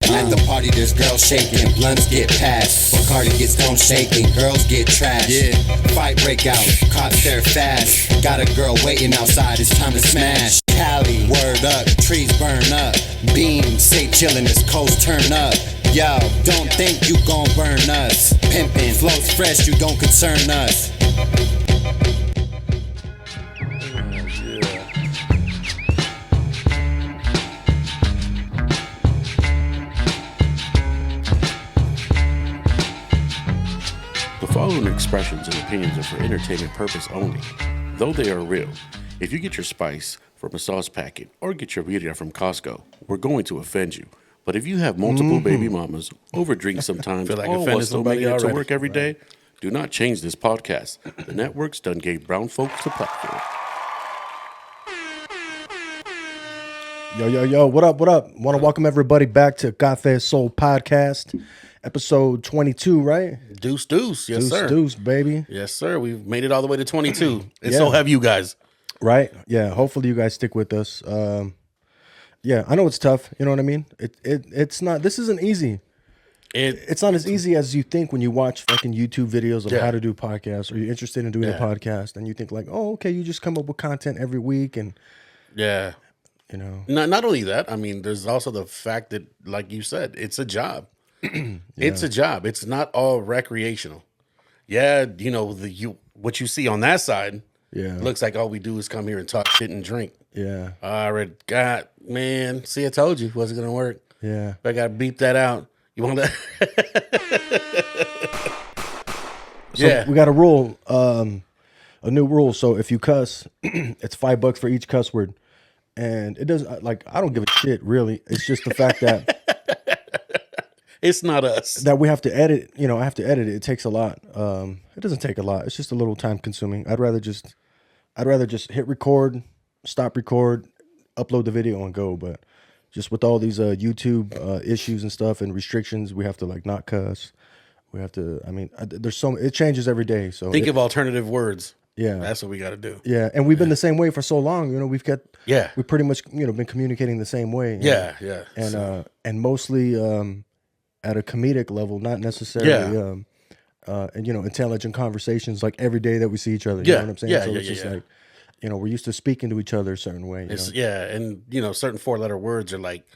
At the party, there's girls shaking, blunts get passed. Bacardi gets stone shaking, girls get trashed. Yeah. Fight break out, cops there fast. Got a girl waiting outside, it's time to smash. Cali, word up, trees burn up. Beans, say chillin', this coast turn up. Yo, don't think you gon' burn us. Pimpin', flows fresh, you don't concern us. The following expressions and opinions are for entertainment purpose only, though they are real. If you get your spice from a sauce packet or get your birria from Costco, we're going to offend you. But if you have multiple baby mamas, overdrink sometimes, Feel like or offended still somebody making it to already. work every day, do not change this podcast. The networks done gave brown folks the platform. Yo, what up? Want to welcome everybody back to Got That Soul Podcast, episode 22, right? Deuce. Yes, sir. Deuce, baby. Yes, sir. We've made it all the way to 22. And Yeah. so have you guys. Right? Yeah, hopefully you guys stick with us. Yeah, I know it's tough, you know what I mean? It's not, this isn't easy. It's not as easy as you think when you watch fucking YouTube videos of how to do podcasts, or you're interested in doing a podcast, and you think like, oh, okay, you just come up with content every week, and Yeah. you know. Not only that, I mean, there's also the fact that, like you said, it's a job. It's a job. It's not all recreational. Yeah, you know, what you see on that side looks like all we do is come here and talk shit and drink. Yeah. I already got, man, see, I told you it wasn't going to work. Yeah. But I got to beep that out. You want that? So we got a rule, a new rule. So if you cuss, it's $5 for each cuss word. And it doesn't, like, I don't give a shit, really. It's just the fact that it's not us. that we have to edit, you know, I have to edit it. It takes a lot. It doesn't take a lot. It's just a little time consuming. I'd rather just hit record, stop record, upload the video and go. But just with all these YouTube issues and stuff and restrictions, we have to like not cuss. We have to, I mean, there's it changes every day. So Think of alternative words. Yeah. That's what we got to do. Yeah. And we've been the same way for so long, you know, we pretty much, you know, been communicating the same way. Yeah. And mostly at a comedic level, not necessarily and you know, intelligent conversations like every day that we see each other. You know what I'm saying? So it's just like, you know, we're used to speaking to each other a certain way. You know? Yeah, and you know, certain 4-letter words are like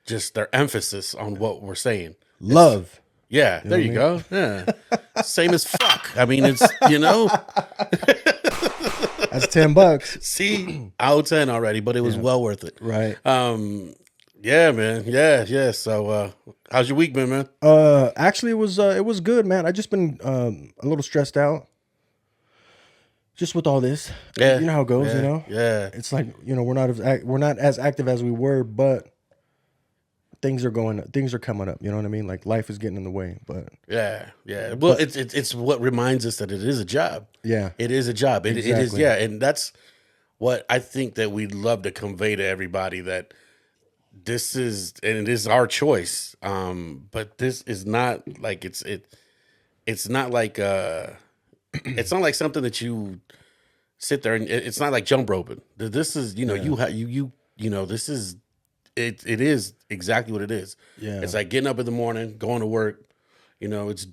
just their emphasis on what we're saying. Love. Yeah, there you go. Yeah. Same as fuck. I mean, it's, you know. That's $10. See, out of 10 already, but it was well worth it. Right. Yeah, man. Yeah. So how's your week been, man? Actually it was good, man. I just been a little stressed out. Just with all this. Yeah. You know how it goes, you know? Yeah. It's like, you know, we're not as active as we were, but things are coming up, you know what I mean? Like life is getting in the way, but yeah. Well, it's what reminds us that it is a job. Yeah. It is a job. It is, Exactly. yeah, and that's what I think that we'd love to convey to everybody, that this is, and it is our choice. But this is not like it's not like it's not like something that you sit there and it's not like jump roping. This is, you know, you know, this is it is exactly what it is. Yeah. It's like getting up in the morning, going to work. You know, it's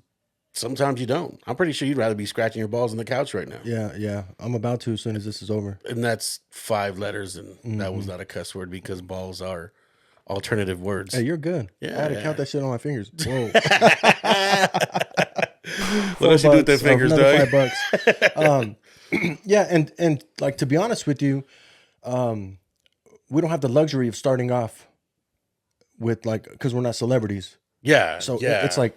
sometimes you don't. I'm pretty sure you'd rather be scratching your balls on the couch right now. Yeah. I'm about to as soon as this is over. And that's 5 letters, and that was not a cuss word because balls are alternative words. Hey, you're good. Yeah, I had to count that shit on my fingers. Whoa. What else you do with their fingers, another dog? $5. Yeah, and like, to be honest with you, we don't have the luxury of starting off with, like, because we're not celebrities. Yeah. So yeah. it's like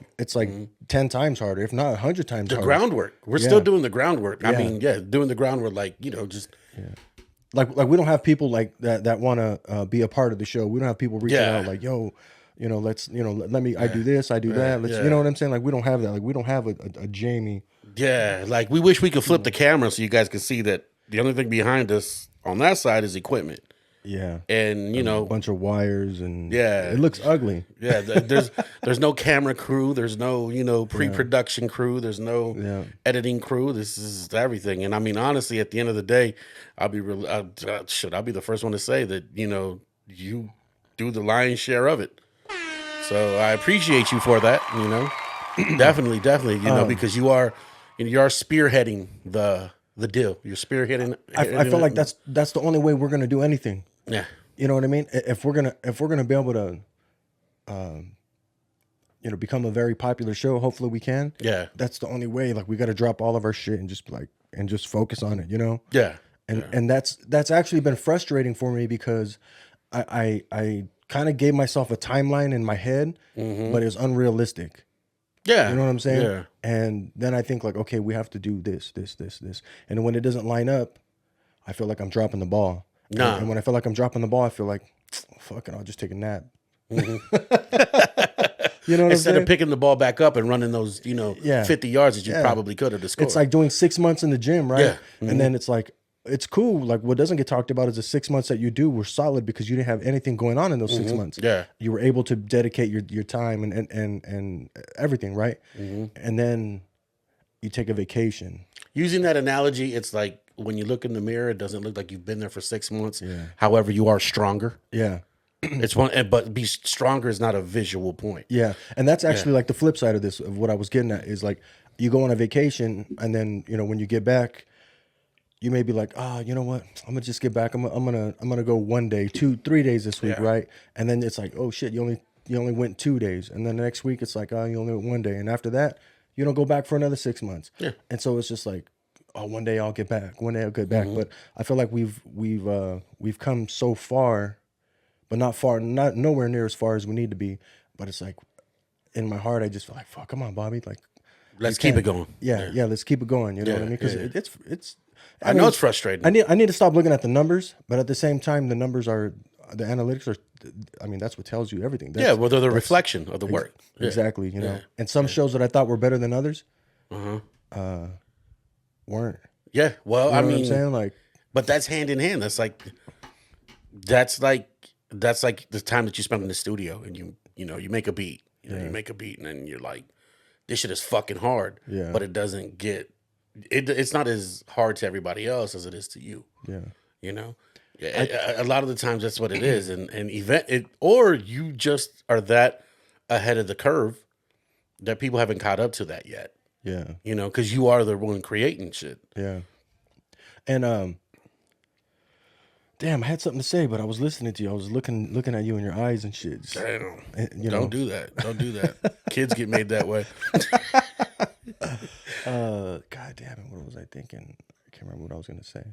10 times harder, if not 100 times the harder. groundwork. We're still doing the groundwork. I mean, doing the groundwork, like, you know, just Like we don't have people like that want to be a part of the show. We don't have people reaching out like, yo, you know, let's, you know, let me, I do this, I do that. Let's, you know what I'm saying? Like, we don't have that. Like, we don't have a Jamie. Yeah. Like, we wish we could flip the camera so you guys could see that the only thing behind us on that side is equipment. Yeah. And, you know, a bunch of wires and it looks ugly. Yeah. There's no camera crew. There's no, you know, pre-production crew. There's no editing crew. This is everything. And I mean, honestly, at the end of the day, I'll be the first one to say that, you know, you do the lion's share of it. So I appreciate you for that. You know, definitely, you know, because you are spearheading the deal. You're spearheading. I feel like that's the only way we're gonna do anything. Yeah. You know what I mean? If we're gonna be able to, you know, become a very popular show, hopefully we can. Yeah. That's the only way. Like we got to drop all of our shit and just focus on it. You know. Yeah. And that's actually been frustrating for me because I kind of gave myself a timeline in my head, but it was unrealistic. Yeah. You know what I'm saying? Yeah. And then I think like, okay, we have to do this. And when it doesn't line up, I feel like I'm dropping the ball. Nah. And when I feel like I'm dropping the ball, I feel like, fuck it, I'll just take a nap. You know what Instead I'm saying? of picking the ball back up and running those, you know, Yeah. 50 yards that you probably could have scored. It's like doing 6 months in the gym, right? Yeah. And then it's like, it's cool. Like what doesn't get talked about is the 6 months that you do were solid because you didn't have anything going on in those 6 months. Yeah. You were able to dedicate your time and everything, right? And then you take a vacation. Using that analogy, it's like when you look in the mirror, it doesn't look like you've been there for 6 months. Yeah. However, you are stronger. Yeah. It's one, but be stronger is not a visual point. Yeah. And that's actually like the flip side of this, of what I was getting at is like you go on a vacation and then, you know, when you get back, you may be like, you know what? I'm gonna just get back. I'm gonna go 1 day, 2, 3 days this week, right? And then it's like, oh shit, you only went 2 days, and then the next week it's like, you only went 1 day, and after that, you don't go back for another 6 months. Yeah. And so it's just like, oh, 1 day I'll get back, 1 day I'll get back. But I feel like we've come so far, but not nowhere near as far as we need to be. But it's like, in my heart, I just feel like, fuck, come on, Bobby, like, Let's keep it going. Yeah, let's keep it going. You know what I mean? Because it's. I know it's frustrating. I need to stop looking at the numbers, but at the same time, the analytics are. I mean, that's what tells you everything. They're the reflection of the work. Exactly, you know. And some shows that I thought were better than others, weren't. Yeah, well, You know I what mean, I'm saying? Like, but that's hand in hand. That's like the time that you spend in the studio and you make a beat. You make a beat and then you're like, this shit is fucking hard. Yeah. But it doesn't get it's not as hard to everybody else as it is to you. yeah, You know? A lot of the times that's what it is. Or you just are that ahead of the curve that people haven't caught up to that yet. yeah, You know, because you are the one creating shit. yeah. And damn, I had something to say, but I was listening to you. I was looking at you in your eyes and shit. Damn. You know? Don't do that. Don't do that. Kids get made that way. God damn it! What was I thinking? I can't remember what I was gonna say.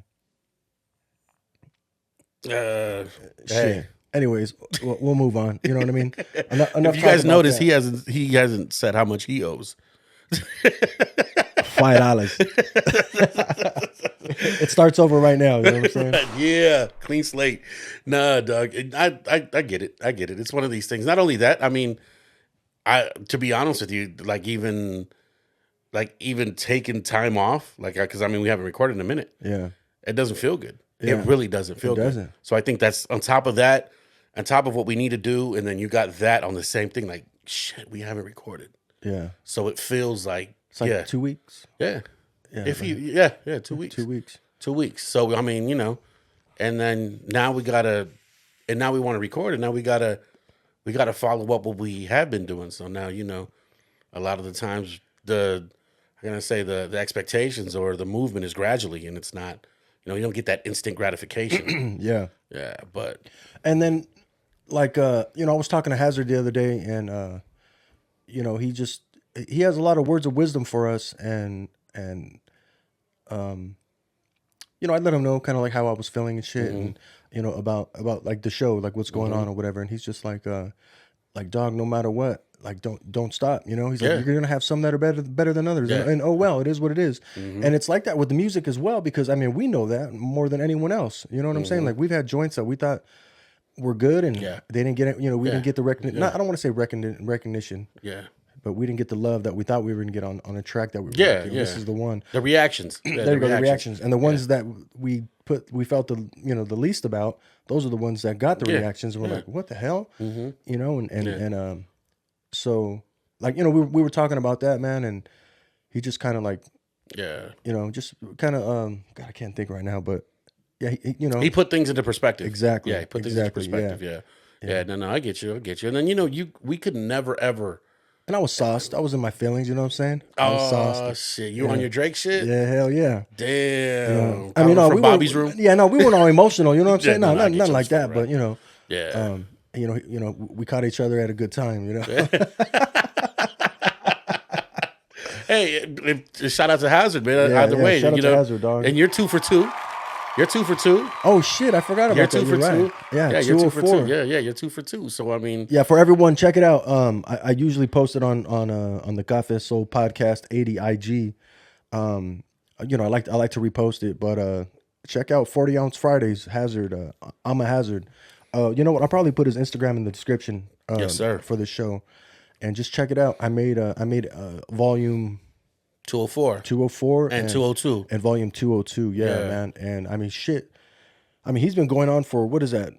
Hey. Shit. Anyways, we'll move on. You know what I mean? Enough If you guys notice, he hasn't said how much he owes. $5. It starts over right now. You know what I'm saying? Yeah, clean slate. Nah, dog. I get it. I get it. It's one of these things. Not only that, I mean, to be honest with you, even taking time off, because I mean, we haven't recorded in a minute. Yeah, it doesn't feel good. Yeah. It really doesn't feel good. So I think that's on top of that, on top of what we need to do, and then you got that on the same thing. Like, shit, we haven't recorded. Yeah. So it feels like it's like 2 weeks. Yeah. Yeah. 2 weeks. 2 weeks. 2 weeks. So I mean, and then now we want to record, and now we gotta follow up what we have been doing. So now a lot of the times the expectations or the movement is gradually, and it's not. You don't get that instant gratification. Yeah. Yeah, but and then I was talking to Hazerd the other day, and he has a lot of words of wisdom for us, and I let him know kind of like how I was feeling and shit, and about like the show, like what's going on or whatever, and he's just like dog, no matter what, like don't stop, he's like, you're gonna have some that are better than others, and oh well, it is what it is. And it's like that with the music as well, because I mean we know that more than anyone else, you know what I'm saying? Like we've had joints that we thought were good, and they didn't get it, we didn't get the recognition. I don't want to say recognition, but we didn't get the love that we thought we were gonna get on a track that we were making. This is the one, the reactions. There you go, the reactions, and the ones that we felt the the least about. Those are the ones that got the reactions, and we're like, what the hell, so like we were talking about that, man, and he just kind of like just kind of God, I can't think right now, but he put things into perspective. Exactly. Yeah, he put things into perspective. Yeah, no, I get you. And then we could never ever. And I was sauced. I was in my feelings. You know what I'm saying? I was sauced. Oh shit, you on your Drake shit? Yeah, hell yeah. Damn. I mean, no, from Bobby's room. Yeah, no, we weren't all emotional. You know what I'm saying? no, No, I get nothing you. like that. Right. But Yeah. We caught each other at a good time. Hey, shout out to Hazerd, man. Either way, shout out to Hazerd, dog. And you're 2 for 2. You're 2 for 2. Oh shit, I forgot about You're that. 2 for 2. Right. Yeah, you're 2 for 2. 204. Yeah, you're 2 for 2. So I mean, yeah, for everyone, check it out. I usually post it on the Cafe Soul Podcast 80 IG. I like to repost it, but check out 40 Ounce Fridays. Hazerd. I'm a Hazerd. You know what? I'll probably put his Instagram in the description. Yes, sir. For the show, and just check it out. I made volume 204 and 202 and volume 202. Yeah, man. And I mean, shit. I mean, he's been going on for what is that?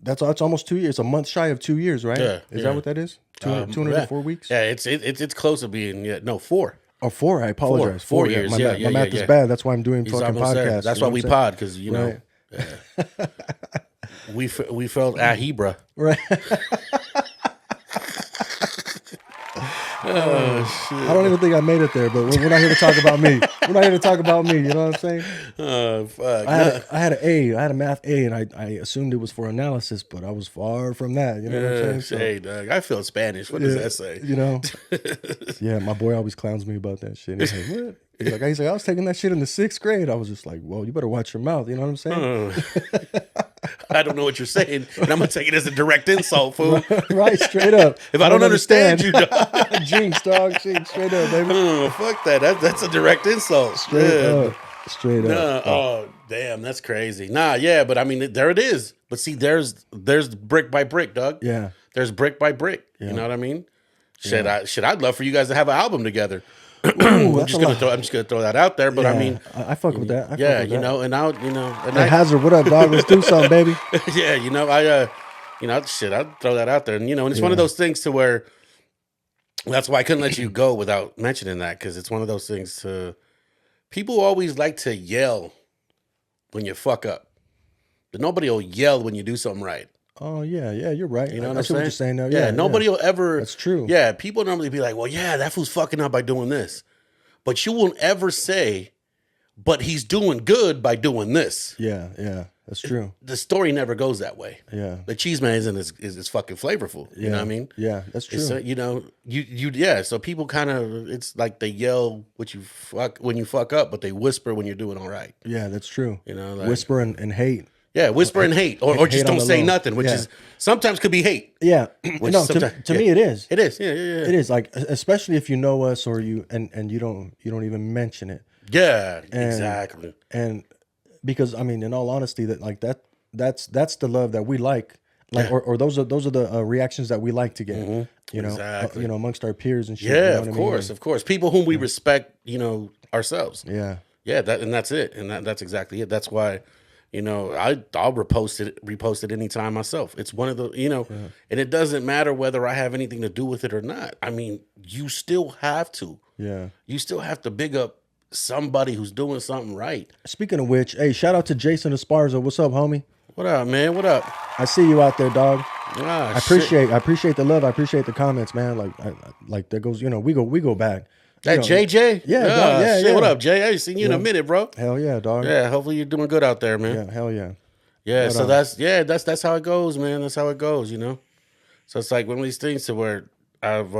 That's almost 2 years. A month shy of 2 years, right? Yeah. Is that what that is? 204 weeks. Yeah, it's close to being 4. Oh, 4. I apologize. 4 years. My Yeah, math is bad. That's why I'm doing He's fucking almost there. podcasts. That's why we pod, because we felt Ahibra. Right. I don't even think I made it there, but we're not here to talk about me. We're not here to talk about me. You know what I'm saying? Fuck. I had an A. I had a math A, and I assumed it was for analysis, but I was far from that. You know what I'm saying? So, Hey, dog, I feel Spanish. What does that say? Yeah, my boy always clowns me about that shit. He's like, what? He's like, I was taking that shit in the 6th grade. I was just like, well, you better watch your mouth. You know what I'm saying? I don't know what you're saying, and I'm gonna take it as a direct insult, fool. Right, straight up. If I don't understand you, dog. Jinx, dog. Jinx, straight up, baby. Fuck that. That's a direct insult. Straight up. Straight up. Oh, damn, that's crazy. Nah, yeah, but I mean, there it is. But see, there's brick by brick, dog. Yeah. There's brick by brick. Yeah. You know what I mean? I'd love for you guys to have an album together. Ooh, I'm just gonna throw that out there. But I mean, I fuck with that. and Hazard, what up, dog? Let's do something, baby. yeah, I'd throw that out there, and and it's one of those things to where that's why I couldn't let you go without mentioning that, because it's one of those things to people always like to yell when you fuck up, but nobody will yell when you do something right. Oh yeah, you're right. You know what I I'm see what saying? you're saying now. Yeah, nobody will ever. That's true. Yeah, people normally be like, "Well, yeah, that fool's fucking up by doing this," but you won't ever say, "But he's doing good by doing this." Yeah, that's true. The story never goes that way. Yeah, the cheese man is fucking flavorful. You know what I mean? Yeah, that's true. It's, so people kind of, it's like they yell when you fuck up, but they whisper when you're doing all right. Yeah, that's true. Like, whisper and hate. Yeah, whisper and hate, or just don't say nothing, which Yeah. is sometimes could be hate. Yeah, no, to me it is. It is. Yeah. It is, like, especially if you know us or you and you don't even mention it. Yeah, exactly. And because I mean, in all honesty, that's the love that we like. Or those are the reactions that we like to get. Mm-hmm. Exactly. Amongst our peers and shit. Yeah, you know of course. People whom we respect, ourselves. Yeah. Yeah, that's it, and that's exactly it. That's why, I'll repost it anytime myself. It's one of the, and it doesn't matter whether I have anything to do with it or not. I mean, you still have to. Yeah. You still have to big up somebody who's doing something right. Speaking of which, hey, shout out to Jason Esparza. What's up, homie? What up, man? What up? I see you out there, dog. I appreciate the love. I appreciate the comments, man. Like there goes, we go back. That JJ? Yeah, dog, yeah. What up, Jay? I ain't seen you in a minute, bro. Hell yeah, dog. Yeah, hopefully you're doing good out there, man. Yeah, hell yeah. Yeah, so that's how it goes, man. That's how it goes, So it's like one of these things to where I've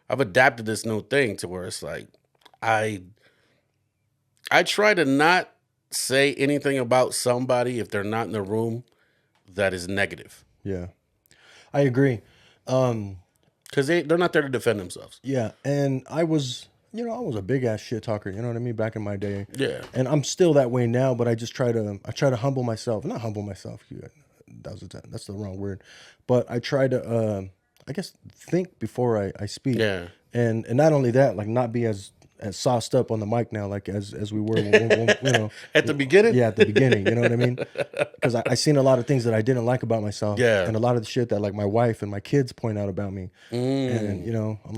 adapted this new thing to where it's like I try to not say anything about somebody if they're not in the room that is negative. Yeah, I agree. Because they're not there to defend themselves. Yeah, and I was a big ass shit talker. You know what I mean? Back in my day. Yeah. And I'm still that way now, but I just try to humble myself. Not humble myself. That's the wrong word. But I try to, I guess, think before I speak. Yeah. And not only that, like not be as sauced up on the mic now, like as we were, at the beginning. Yeah, at the beginning. You know what I mean? Because I seen a lot of things that I didn't like about myself. Yeah. And a lot of the shit that like my wife and my kids point out about me. And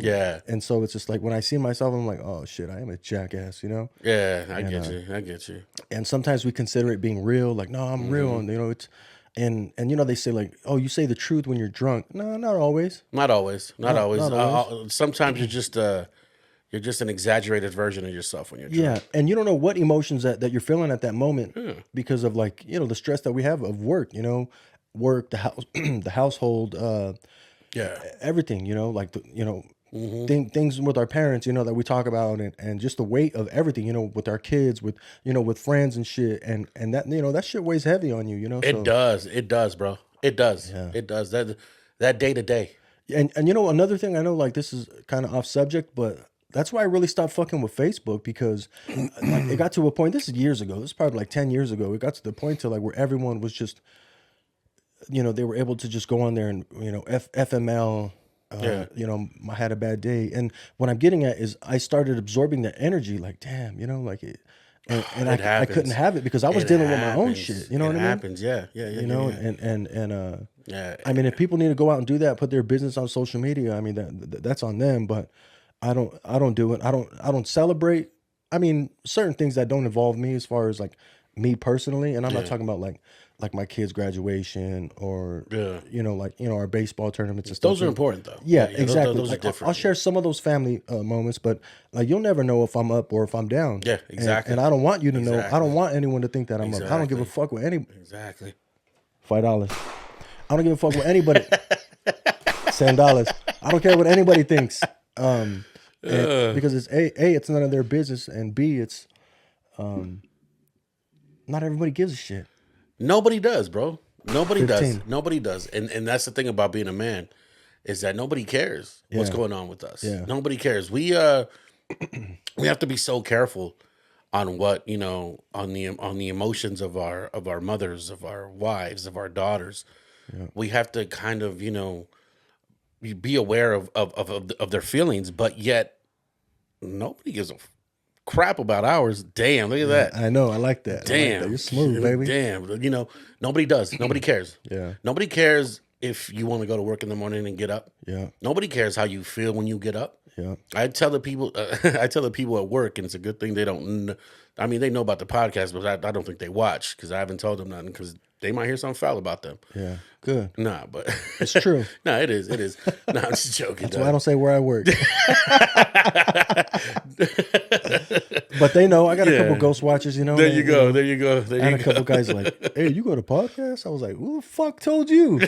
yeah. And so it's just like when I see myself, I'm like, oh shit, I am a jackass. Yeah, I get you. And sometimes we consider it being real. Like, no, I'm real. And And you know, they say like, oh, you say the truth when you're drunk. No, not always. Not always. Not always. not always. Sometimes you're just an exaggerated version of yourself when you're drunk. Yeah, and you don't know what emotions that you're feeling at that moment because of like, you know, the stress that we have of work, you know, work, the house, the household, everything, you know, like, you know, things with our parents, you know, that we talk about and just the weight of everything, you know, with our kids, with, you know, with friends and shit. And that, you know, that shit weighs heavy on you, you know. It does, bro. It does. Yeah. It does. That day to day. And you know, another thing, I know like this is kind of off subject, but that's why I really stopped fucking with Facebook because like, it got to a point, this is years ago, this is probably like 10 years ago. It got to the point to like where everyone was just, you know, they were able to just go on there and, you know, FML, you know, I had a bad day. And what I'm getting at is I started absorbing the energy like, damn, you know, like it. And I couldn't have it because I was dealing with my own shit. You know what I mean? It happens, yeah. You know, and I mean, if people need to go out and do that, put their business on social media, I mean, that's on them. But I don't do it. I don't celebrate. I mean, certain things that don't involve me as far as like me personally, and I'm not talking about like my kids' graduation or you know, like, you know, our baseball tournaments and stuff. Those are important though. Yeah, exactly. Those like, are different. I'll share some of those family moments, but like you'll never know if I'm up or if I'm down. Yeah, exactly. And I don't want you to know. I don't want anyone to think that I'm up. I don't give a fuck with any. Exactly. $5. I don't give a fuck with anybody. $10. I don't care what anybody thinks. Because it's it's none of their business, and B, it's not everybody gives a shit. Nobody does, bro. Nobody 15. does. Nobody does. And that's the thing about being a man is that nobody cares what's going on with us. Yeah. Nobody cares. We have to be so careful on what, you know, on the emotions of our mothers, of our wives, of our daughters. Yeah. We have to kind of, you know, be aware of their feelings, but yet nobody gives a crap about ours. Damn, look at that. I know, I like that. Damn, like that. You're smooth, baby. Damn, you know, nobody does. Nobody cares. Yeah. Nobody cares if you want to go to work in the morning and get up. Yeah. Nobody cares how you feel when you get up. Yeah. I tell the people at work, and it's a good thing they don't. I mean, they know about the podcast, but I don't think they watch because I haven't told them nothing because they might hear something foul about them. Yeah. Good. Nah, but it's true. Nah, it is. Nah, I'm just joking. That's why I don't say where I work. But they know. I got a couple ghost watchers, you know. There you go. There you go. I had a couple guys like, hey, you go to podcast? I was like, who the fuck told you?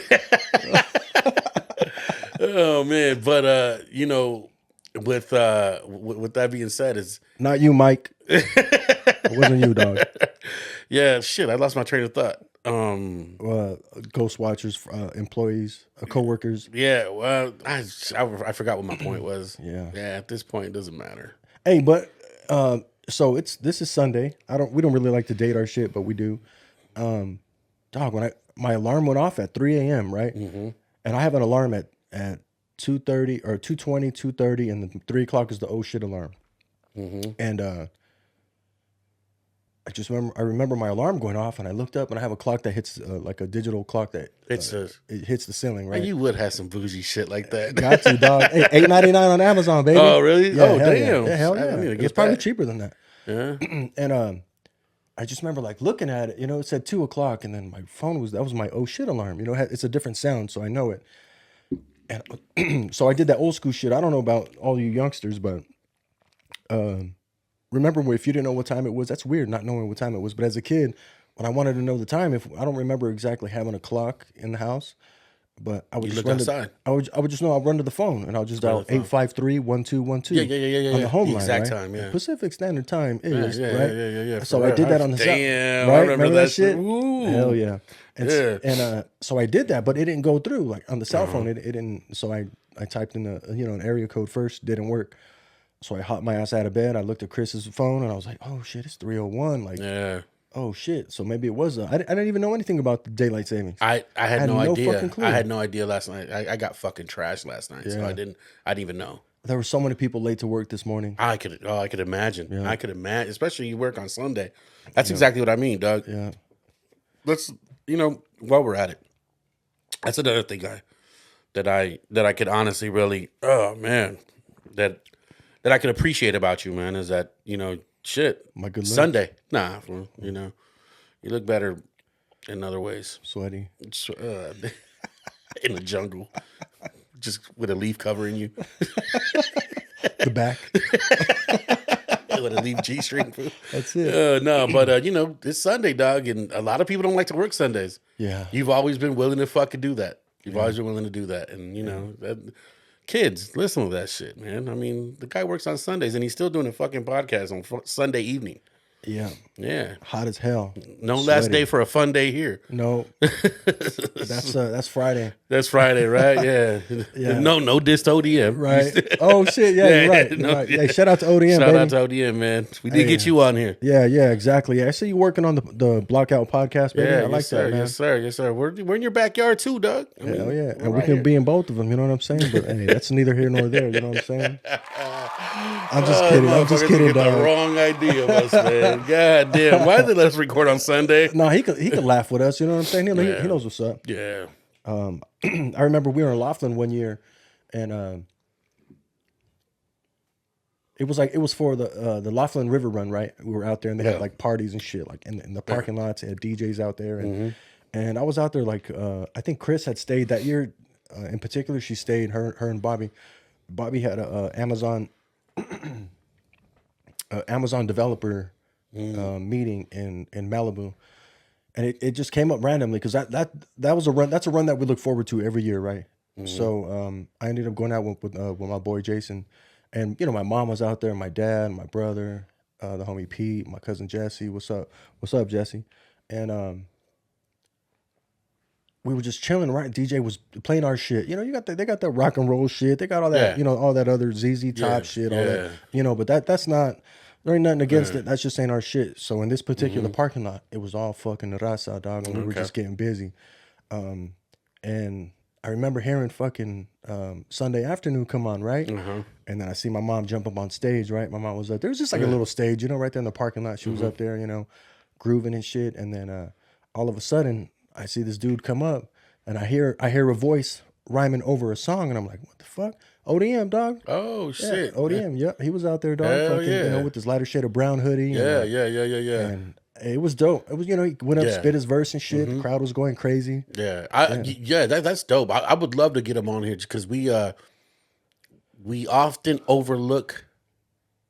Oh man, but you know, with that being said, is not you, Mike. It wasn't you, dog. Yeah, shit. I lost my train of thought. Ghost watchers, employees, coworkers. Yeah, well, I forgot what my point was. Yeah. At this point, it doesn't matter. Hey, but so this is Sunday. We don't really like to date our shit, but we do. Dog, when my alarm went off at 3 a.m., right? Mm-hmm. And I have an alarm at 2:30 or 2:20, 2:30, and then 3 o'clock is the oh shit alarm. Mm-hmm. And I remember my alarm going off, and I looked up, and I have a clock that hits like a digital clock that it hits the ceiling, right? You would have some bougie shit like that. Got to, dog. Hey, $8.99 on Amazon, baby. Oh, really? Yeah, damn. Yeah, hell yeah. It's probably cheaper than that. Yeah. And I just remember like looking at it, you know, it said 2 o'clock, and then my phone that was my oh shit alarm. You know, it's a different sound, so I know it. And so I did that old school shit. I don't know about all you youngsters, but remember if you didn't know what time it was, that's weird not knowing what time it was. But as a kid, when I wanted to know the time, if I don't remember exactly having a clock in the house, but I would just run outside. I would just know I'll run to the phone and I'll just dial 853-1212. Yeah. On the home line, exact right? time, yeah. Pacific Standard Time is Yeah. So I did that on the Damn, right? I remember that shit. Ooh. Hell yeah. And so I did that, but it didn't go through. Like on the cell phone, it didn't. So I typed in an area code first, didn't work. So I hopped my ass out of bed. I looked at Chris's phone and I was like, oh shit, it's 3:01. Like, oh shit. So maybe it was. I didn't even know anything about the daylight savings. I had no idea. Fucking clue. I had no idea last night. I got fucking trashed last night, so I didn't even know. There were so many people late to work this morning. I could imagine. Yeah. I could imagine, especially you work on Sunday. That's exactly what I mean, Doug. Yeah. Let's, while we're at it, that's another thing that I could honestly really, oh man, that I could appreciate about you, man, is that, shit. My good Sunday. Nah, you look better in other ways. Sweaty. In the jungle, just with a leaf covering you. The back. With a leaf G-string. That's it. No, but you know, it's Sunday, dog, and a lot of people don't like to work Sundays. Yeah. You've always been willing to fucking do that. You've always been willing to do that, and you know, kids, listen to that shit, man. I mean, the guy works on Sundays, and he's still doing a fucking podcast on Sunday evening. Yeah. Yeah. Hot as hell. No Sweaty. last day for a fun day here. No. That's Friday. That's Friday, right? Yeah. Yeah. No diss to ODM. Right. Oh shit. Yeah, you're right. You're right. Hey, shout out to ODM. Shout baby. out to ODM, man. We did get you on here. Yeah, exactly. I see you working on the Blockout podcast, baby. Yeah, I like that, man. Yes, sir. Yes, sir. We're in your backyard too, Doug. Hell yeah. And we can be in both of them, you know what I'm saying? But hey, that's neither here nor there, you know what I'm saying? I'm just kidding. I'm just kidding, get the dog. wrong idea of us, man. God damn. Why did they let us record on Sunday? No, he could laugh with us, you know what I'm saying? He knows what's up. Yeah. I remember we were in Laughlin one year, and it was for the Laughlin River Run, right? We were out there, and they had like parties and shit, like in the parking lots. They had DJs out there, and I was out there like I think Chris had stayed that year. In particular, she stayed. Her and Bobby. Bobby had a Amazon developer meeting in Malibu. And it just came up randomly because that was a run. That's a run that we look forward to every year, right? So I ended up going out with my boy Jason, and you know my mom was out there, my dad, my brother, the homie Pete, my cousin Jesse. What's up, Jesse? And we were just chilling, right? DJ was playing our shit. You know, they got that rock and roll shit. They got all that, you know, all that other ZZ Top shit, all that, you know. But that's not. There ain't nothing against it. That's just ain't our shit. So in this particular parking lot, it was all fucking raza, dog, and we were just getting busy. And I remember hearing fucking Sunday Afternoon come on, right? And then I see my mom jump up on stage, right? My mom was up there. It was just like a little stage, you know, right there in the parking lot. She was up there, you know, grooving and shit. And then all of a sudden, I see this dude come up, and I hear a voice rhyming over a song, and I'm like, what the fuck? ODM, dog. Oh shit. Yeah, ODM. Yep, he was out there, dog. Hell fucking, you know, with this lighter shade of brown hoodie. Yeah. And it was dope. It was, you know, he went up, spit his verse and shit. The crowd was going crazy. That's dope. I would love to get him on here because we often overlook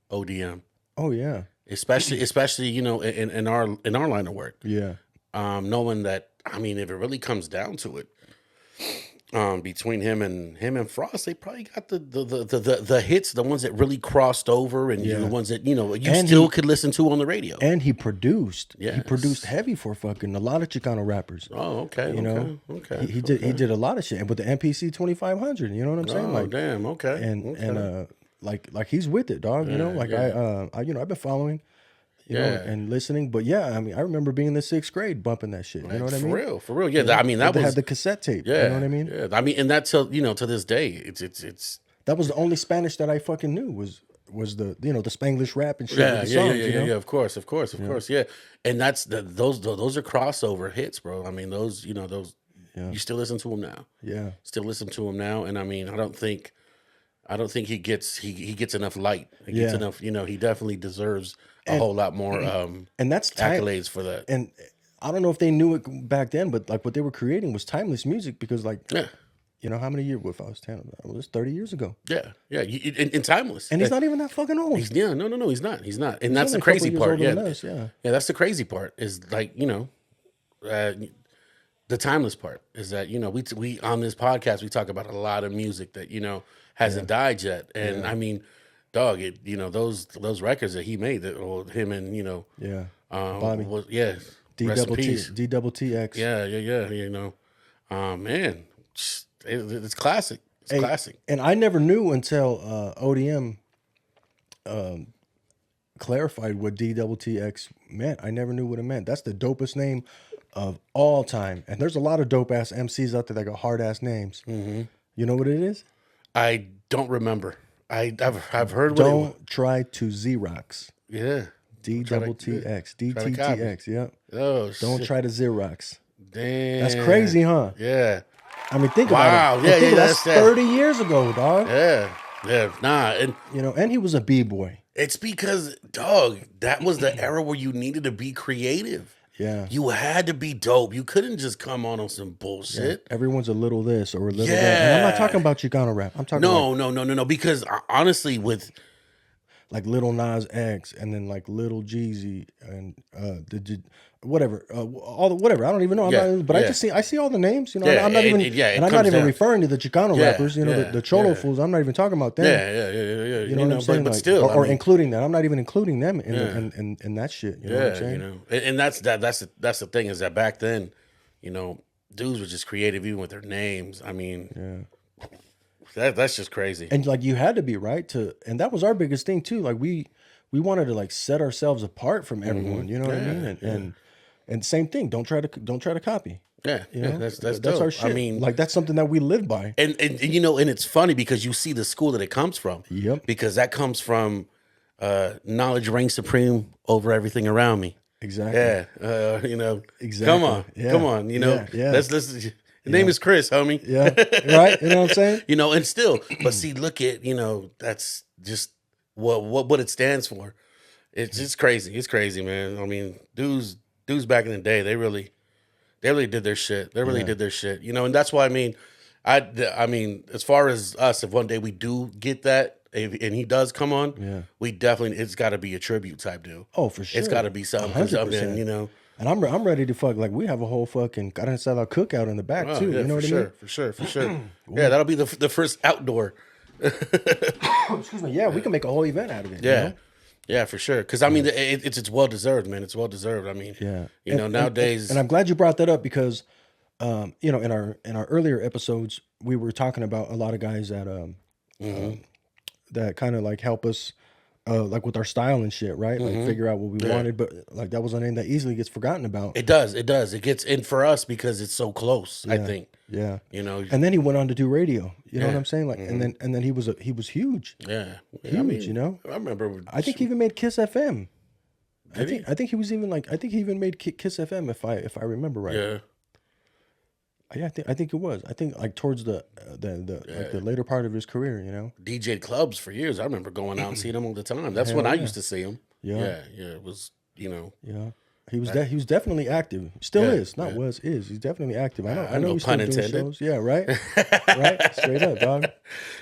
ODM. Oh yeah. Especially you know in our line of work. Yeah. Knowing that, I mean, if it really comes down to it, between him and Frost, they probably got the hits, the ones that really crossed over, and the ones that you still could listen to on the radio. And he produced. Yes. He produced heavy for fucking a lot of Chicano rappers. Oh, okay. You know, okay. He did a lot of shit, and with the MPC 2500. You know what I'm saying? Oh, damn. Okay. And like he's with it, dog. You know, like I you know, I've been following. You know, and listening, but yeah, I mean, I remember being in the 6th grade bumping that shit. You know what I mean? For real. Yeah, I mean, that they was had the cassette tape. Yeah, you know what I mean? Yeah, I mean, and that till to this day, it's that was the only Spanish that I fucking knew was the the Spanglish rap and shit. With the songs, yeah. Of course, yeah. And that's those are crossover hits, bro. I mean, those you still listen to them now. Yeah, still listen to them now, and I mean, I don't think he gets enough light. He gets enough. He definitely deserves a whole lot more and that's accolades for that. And I don't know if they knew it back then, but like what they were creating was timeless music because you know how many years? If I was 10, it was 30 years ago. Yeah, and timeless. And he's not even that fucking old. No, he's not. And that's the crazy part. Yeah, that's the crazy part is like the timeless part is that we on this podcast we talk about a lot of music that hasn't died yet, and I mean. Dog, those records that he made, him and Bobby, D-double-T-X, man, it's classic. It's classic. And I never knew until ODM clarified what D-double-T-X meant. I never knew what it meant. That's the dopest name of all time. And there's a lot of dope ass MCs out there that got hard ass names. You know what it is? I don't remember. I've heard. Don't try to Xerox. Yeah. D-double-T-X. D-T-T-X. Yep. Oh, don't try to Xerox. Damn. That's crazy, huh? Yeah. I mean, think about it. Yeah, that's 30 years ago, dog. Yeah. Nah, and and he was a B-boy. It's because, dog, that was the era where you needed to be creative. Yeah. You had to be dope. You couldn't just come on some bullshit. Everyone's a little this or a little that. And I'm not talking about Chicano rap. I'm talking No. Because honestly, with like Little Nas X and then like Little Jeezy and whatever, all the whatever. I don't even know. I see all the names. You know, I'm not even. And I'm not even referring to the Chicano rappers. You know, the Cholo fools. I'm not even talking about them. Yeah. You know what I'm saying? But like, still, or including that. I'm not even including them in that shit. You know what I'm saying? You know, and that's the thing is that back then, you know, dudes were just creative even with their names. I mean, that's just crazy. And like you had to be right and that was our biggest thing too. Like we wanted to like set ourselves apart from everyone. You know what I mean? And same thing. Don't try to copy. Yeah, you know? That's our dope. shit. I mean, like that's something that we live by. And you know, and it's funny because you see the school that it comes from. Yep. Because that comes from knowledge reigns supreme over everything around me. Exactly. Yeah. You know. Exactly. Come on. You know. Yeah. Let's listen. The name is Chris, homie. Yeah. Right. You know what I'm saying? You know, and still, but see, look at, you know, that's just what it stands for. It's crazy. It's crazy, man. I mean, dudes back in the day, they really did their shit. They really did their shit. You know, and that's why I mean, as far as us, if one day we do get that, and he does come on, we definitely, it's got to be a tribute type deal. Oh, for sure. It's got to be something, you know. And I'm ready to fuck. Like we have a whole fucking Cara Ensalada cookout in the back too. Yeah, you know what I mean? For sure. Yeah, that'll be the first outdoor. Excuse me. Yeah, we can make a whole event out of it. Yeah. You know? Yeah, for sure. Because I mean, it's well deserved, man. It's well deserved. I mean, you know, nowadays. And I'm glad you brought that up because, you know, in our earlier episodes, we were talking about a lot of guys that that kind of like help us, like with our style and shit, right? Like figure out what we wanted, but like that was a name that easily gets forgotten about. It does. It gets in for us because it's so close. I think. Yeah. You know. And then he went on to do radio. You know what I'm saying? Like, and then he was huge. Yeah. Huge. I mean, you know. I remember. I think he even made Kiss FM. I he? think he was even like. I think he even made Kiss FM if I remember right. Yeah. Yeah, I think it was. I think like towards the like the later part of his career, you know. DJ clubs for years. I remember going out and seeing him all the time. That's when I used to see him. Yeah. It was, you know. Yeah. He was definitely active. Still is. Not was, is. He's definitely active. I know he's still pun doing intended. shows. Yeah, right? Right? Straight up, dog.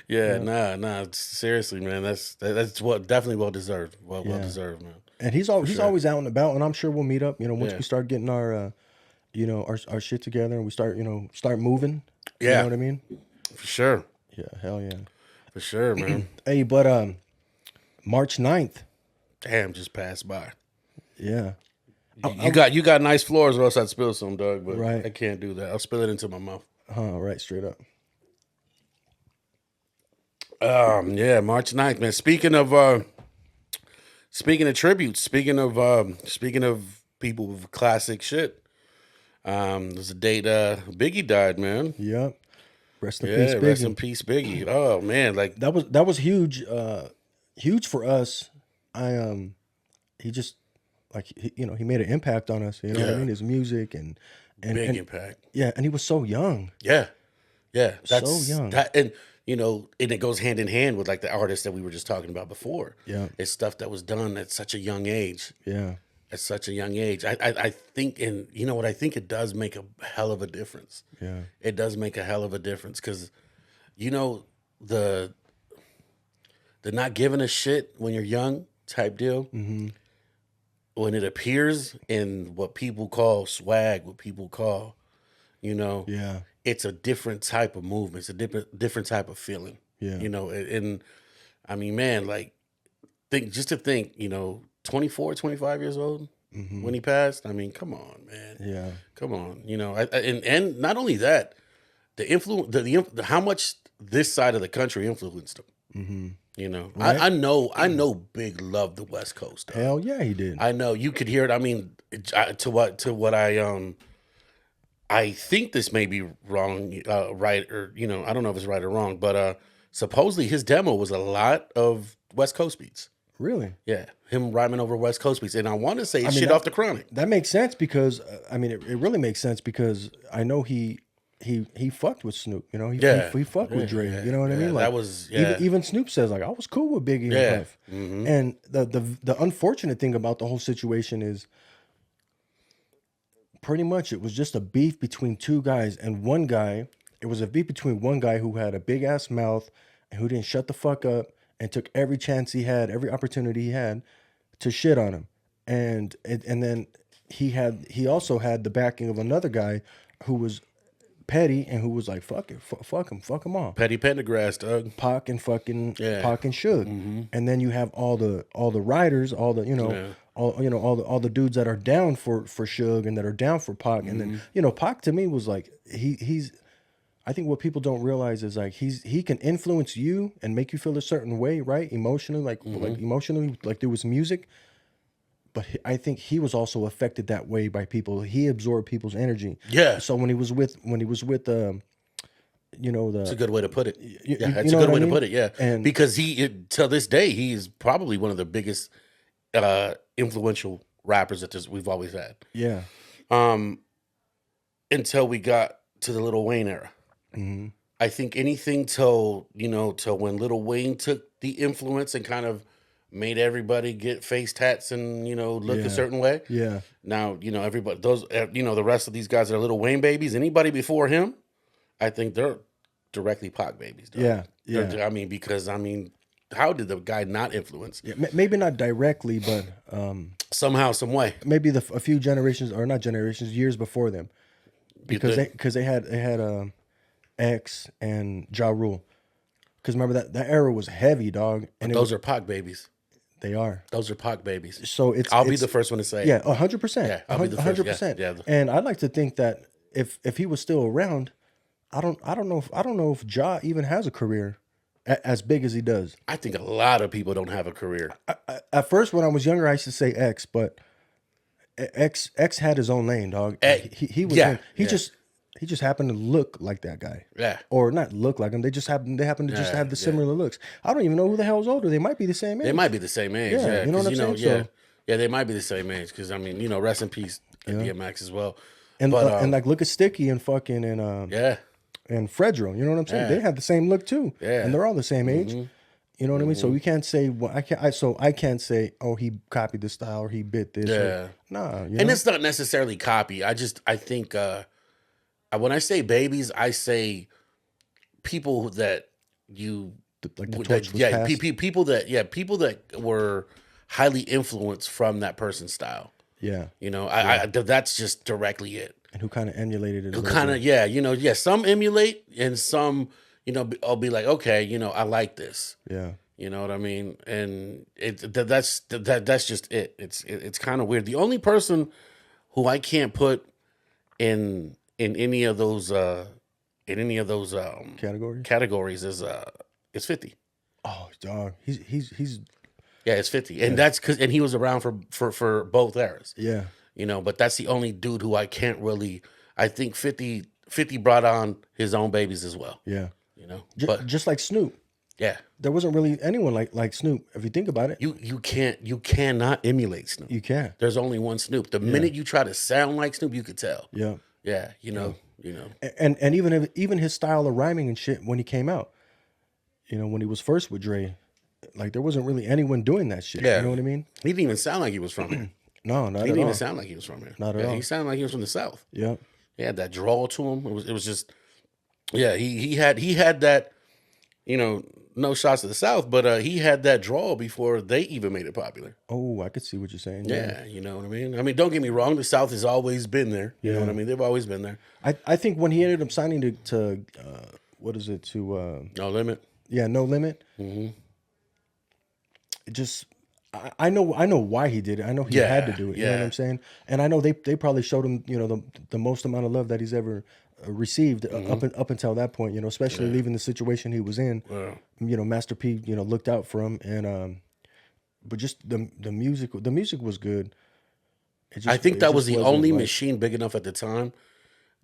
Yeah. Nah. Seriously, man. That's definitely well deserved. Well deserved, man. And he's always out and about, and I'm sure we'll meet up, you know, once we start getting our you know, our shit together and we start moving. Yeah. You know what I mean? For sure. Yeah, hell yeah. For sure, man. Hey, but March 9th. Damn, just passed by. Yeah. You got nice floors, or else I'd spill some, Doug. But right. I can't do that. I'll spill it into my mouth. Right, straight up. Yeah, March 9th, man. Speaking of tributes, speaking of people with classic shit. There's a date Biggie died, man. Yep. Rest in peace, Biggie. Rest in peace, Biggie. Oh man, like that was huge, huge for us. He just like he made an impact on us. You know what I mean? His music and big impact. Yeah, and he was so young. Yeah, that's so young. And and it goes hand in hand with like the artists that we were just talking about before. Yeah, it's stuff that was done at such a young age. Yeah. At such a young age. I think, and you know what, I think it does make a hell of a difference. Yeah. It does make a hell of a difference because, you know, the not giving a shit when you're young type deal, when it appears in what people call swag, what people call, you know, it's a different type of movement. It's a different type of feeling. Yeah. You know, and I mean, man, like, think, you know, 24, 25 years old when he passed. I mean, come on, man. Yeah. Come on. You know, and not only that, the influence, the how much this side of the country influenced him. You know, right? I know Big loved the West Coast. Hell yeah, he did. I know you could hear it. I mean, to what I think this may be wrong, right, or you know, I don't know if it's right or wrong, but supposedly his demo was a lot of West Coast beats. Really? Yeah, him rhyming over West Coast beats, and I want to say shit off the Chronic. That makes sense because I mean, it really makes sense because I know he fucked with Snoop. You know, he fucked with Dre. You know what I mean? Like that was even Snoop says like I was cool with Biggie and Puff. And the unfortunate thing about the whole situation is Pretty much, it was just a beef between two guys, and one guy. It was a beef between one guy who had a big ass mouth and who didn't shut the fuck up and took every chance he had, every opportunity he had to shit on him, and then he also had the backing of another guy who was petty and who was like fuck it, fuck him all. Petty Pendergrass, Doug. Pac and fucking Yeah. Pac and Suge, and then you have all the riders, all the all the dudes that are down for Suge and that are down for Pac, and then Pac to me was like he's. I think what people don't realize is like he can influence you and make you feel a certain way, right? Emotionally, like emotionally, like there was music. But I think he was also affected that way by people. He absorbed people's energy. Yeah. So when he was with the. That's a good way to put it. Yeah, that's you a know good what way I to put mean? it. Yeah, And- because to this day, he is probably one of the biggest influential rappers that we've always had. Yeah. Until we got to the Lil Wayne era. Mm-hmm. I think anything till when Lil Wayne took the influence and kind of made everybody get face tats and look Yeah. a certain way. Yeah. Now everybody those the rest of these guys are Lil Wayne babies. Anybody before him, I think they're directly Pac babies. Dog. Yeah. Yeah. Because how did the guy not influence? Yeah. Maybe not directly, but Somehow, some way. maybe a few generations, or not generations, years before them, because they had X and Ja Rule. Because remember that era was heavy, dog, and Those are Pac babies. they are. Those are Pac babies. So I'll be the first one to say it. Yeah, 100%. Yeah, I'll be the first. 100%. Yeah. And I'd like to think that if he was still around, I don't know if Ja even has a career as big as he does. I think a lot of people don't have a career. At first, when I was younger, I used to say X, but X had his own lane, dog. He was yeah, he just happened to look like that guy. Yeah. Or not look like him. They happened to just have the similar looks. I don't even know who the hell's older. They might be the same age. They might be the same age. Yeah, Yeah, you know 'cause, what I'm saying? Yeah, So- yeah, they might be the same age. Because rest in peace, DMX as well. And But, and like look at Sticky and fucking and yeah, and Fredro. You know what I'm saying? Yeah. They have the same look too. Yeah. And they're all the same age. You know what I mean? So we can't say I can't say, oh, he copied the style or he bit this. Yeah. Nah. You and know? it's not necessarily copy. I think when I say babies, I say people that you like the torch was passed. people that were highly influenced from that person's style. Yeah. I that's just directly it. And who kind of emulated it. a Who little kind bit. of some emulate and some I'll be like, okay, I like this. Yeah. You know what I mean? And that's just it. It's kind of weird. The only person who I can't put in any of those categories is 50. Oh, dog. He's Yeah, it's 50, and that's and he was around for both eras. yeah. But that's the only dude who I can't really. I think 50 brought on his own babies as well. Yeah. But Just like Snoop. yeah, There wasn't really anyone like Snoop. If you think about it, you cannot emulate Snoop. you can. There's only one Snoop. The minute you try to sound like Snoop, you could tell. Yeah. Yeah, you know. And even his style of rhyming and shit when he came out, when he was first with Dre, like there wasn't really anyone doing that shit. Yeah. You know what I mean? He didn't even sound like he was from here. No, not He at didn't all. even sound like he was from here. Not at all. He sounded like he was from the South. Yeah. He had that drawl to him. It was just, yeah. He had that, no shots to the South, but he had that drawl before they even made it popular. Oh, I could see what you're saying. Yeah, you know what I mean. I mean, don't get me wrong. The South has always been there. You know what I mean. They've always been there. I think when he ended up signing to what is it to No Limit. yeah, No Limit. Mm-hmm. Just I know why he did it. I know he had to do it. You know what I'm saying? And I know they probably showed him the most amount of love that he's ever received up until that point. Especially leaving the situation he was in. Master P looked out for him, and but just the music was good. I think that was the wasn't only like- machine big enough at the time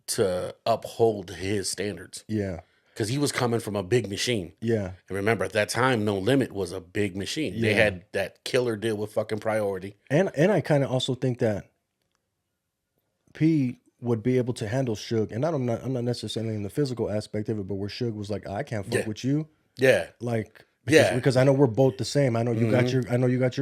to uphold his standards. Yeah, Because he was coming from a big machine. yeah, And remember, at that time, No Limit was a big machine. They had that killer deal with fucking Priority. and I kind of also think that P would be able to handle Suge, and I'm not necessarily in the physical aspect of it, but where Suge was like, I can't fuck with you. Yeah. Like because I know we're both the same. I know you got your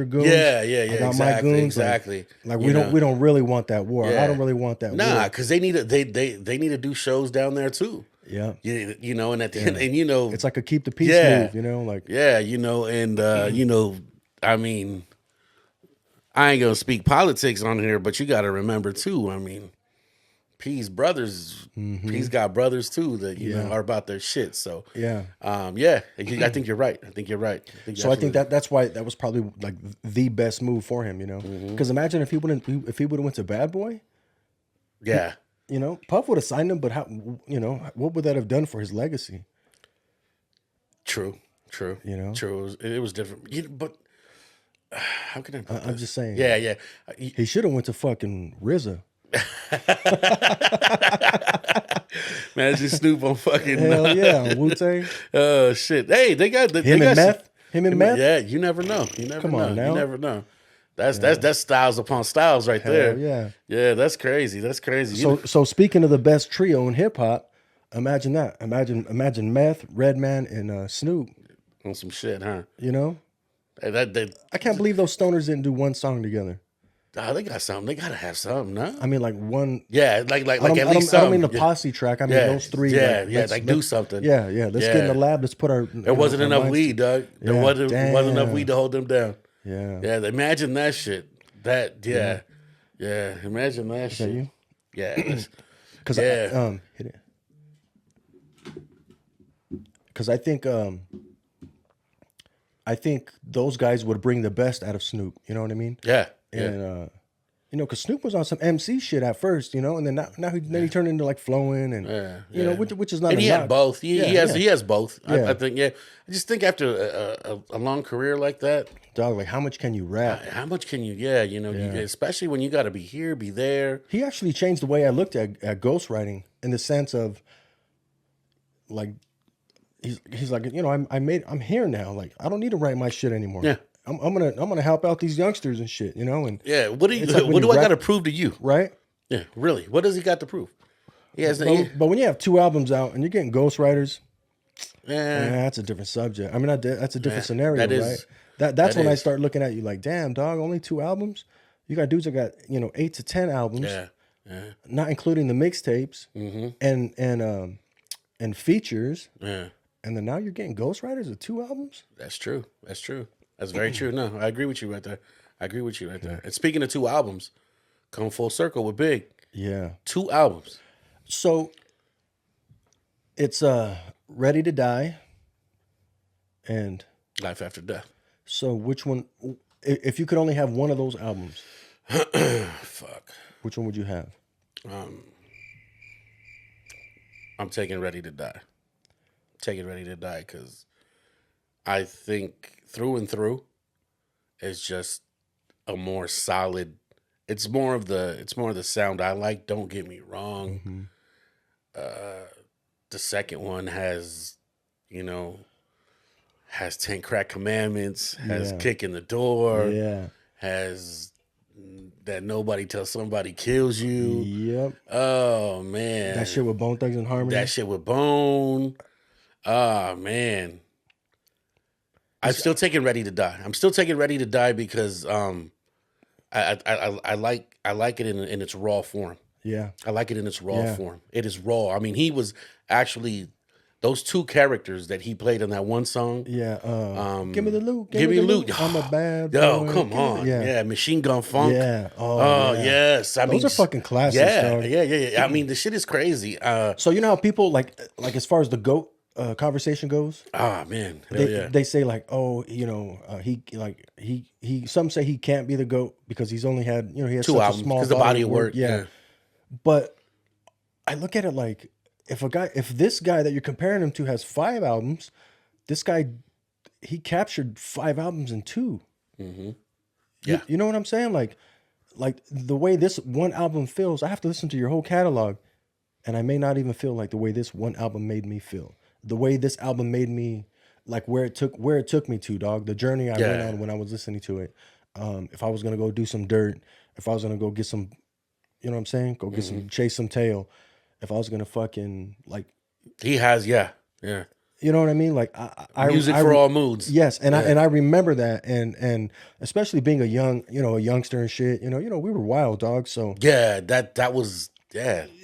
goons. Yeah, I got exactly, my goons. exactly. Like we don't really want that war. Yeah. I don't really want that war. Nah, because they need to do shows down there too. Yeah. You know, and at the end, and you know, it's like a keep the peace Yeah. move, you know, like yeah, you know, and you know, I mean, I ain't gonna speak politics on here, but you got to remember too. I mean, P's brothers, P's got brothers too that you know are about their shit. So yeah. yeah, I think you're right. I think you're right. So I think that's why that was probably like the best move for him, you know. Because imagine if he would have went to Bad Boy, yeah, you know, Puff would have signed him, but how, you know, what would that have done for his legacy? true, You know? true. It was different, but how can I? Put I'm just saying. Yeah. He should have went to fucking RZA. Man, just Snoop on fucking Hell yeah, Wu-Tang. Oh shit! Hey, they got Him and Meth. Him and Meth. Yeah, you never know. You never Come know. on now. You never know. That's styles upon styles right there. Yeah. Yeah, that's crazy. That's crazy. So speaking of the best trio in hip hop, imagine that. Imagine Meth, Redman, and Snoop. On some shit, huh? You know, Hey, I can't believe those stoners didn't do one song together. they got something. They gotta have something, no? I mean, like one. Yeah, like I at don't, least I something. don't mean the Yeah. posse track. I mean Yeah, those three. yeah, let's do something. Yeah. Let's get in the lab. Let's put our. There wasn't enough weed, dog. There Yeah, wasn't enough damn. weed to hold them down. Yeah. Yeah, imagine that shit. Yeah. Imagine that Is shit. that you? Yeah, Because Yeah. hit it. Because I think those guys would bring the best out of Snoop. You know what I mean? yeah. And you know, because Snoop was on some MC shit at first, you know, and then now he turned into like flowing and you know, which is not. And he had both. He has both. Yeah. I think. Yeah, I just think after a long career like that, Dog, like how much can you rap? how much can you? Yeah, you know, especially when you got to be here, be there. He actually changed the way I looked at ghostwriting in the sense of like he's like, you know, I'm here now. Like I don't need to write my shit anymore. Yeah. I'm gonna help out these youngsters and shit, you know, and Yeah. What do It's like when what you do I rap- got to prove to you? right? Yeah, really. What does he got to prove? He has. But when you have 2 albums out and you're getting ghostwriters, Yeah. that's a different subject. I mean, that's a different scenario, that is- right? That's that when I is. start looking at you like, damn, dog, only 2 albums. You got dudes that got 8 to 10 albums, Yeah. not including the mixtapes and features, Yeah. and then now you're getting ghostwriters with 2 albums. That's true. That's true. That's very true. No, I agree with you right there. And speaking of 2 albums, come full circle with Big. Yeah. 2 albums. So it's Ready to Die, and Life After Death. so which one? If you could only have one of those albums, Fuck. which one would you have? I'm taking Ready to Die. Taking Ready to Die because I think through and through is just a more solid. It's more of the sound I like. Don't get me wrong. The second one has 10 Crack Commandments, has Yeah. Kick in the Door, Yeah. has That Nobody Till Somebody Kills You. Yep. Oh man, That shit with Bone Thugs and Harmony. that shit with Bone. Oh man, I'm still taking Ready to Die. I'm still taking Ready to Die because I like it in its raw form. Yeah. I like it in its raw Yeah. form. It is raw. I mean, he was actually those 2 characters that he played in that one song. Yeah. Give me the loot. Give me the loot. I'm a bad boy. Yo, come Give me- on. Yeah. Machine Gun Funk. Yeah. Oh, yeah. yes. I mean, Those are fucking classics, Yeah, dog. yeah. I mean, the shit is crazy. So you know how people like as far as the GOAT conversation goes, Man. Hell yeah. they say like, oh, some say he can't be the GOAT because he's only had, he has 2 such albums a small because the body of work. Yeah. But I look at it like if this guy that you're comparing him to has 5 albums, this guy, he captured 5 albums in 2. Yeah. You know what I'm saying? Like the way this one album feels, I have to listen to your whole catalog, and I may not even feel like the way this one album made me feel. The way this album made me, like where it took me to, dog. The journey I went on when I was listening to it. If I was gonna go do some dirt, if I was gonna go get some, you know what I'm saying? Go get some, chase some tail. If I was gonna fucking like, He has, yeah. You know what I mean? Like Music for all moods. Yes, and I remember that, and especially being a youngster and shit. You know, we were wild dogs. So Yeah, that was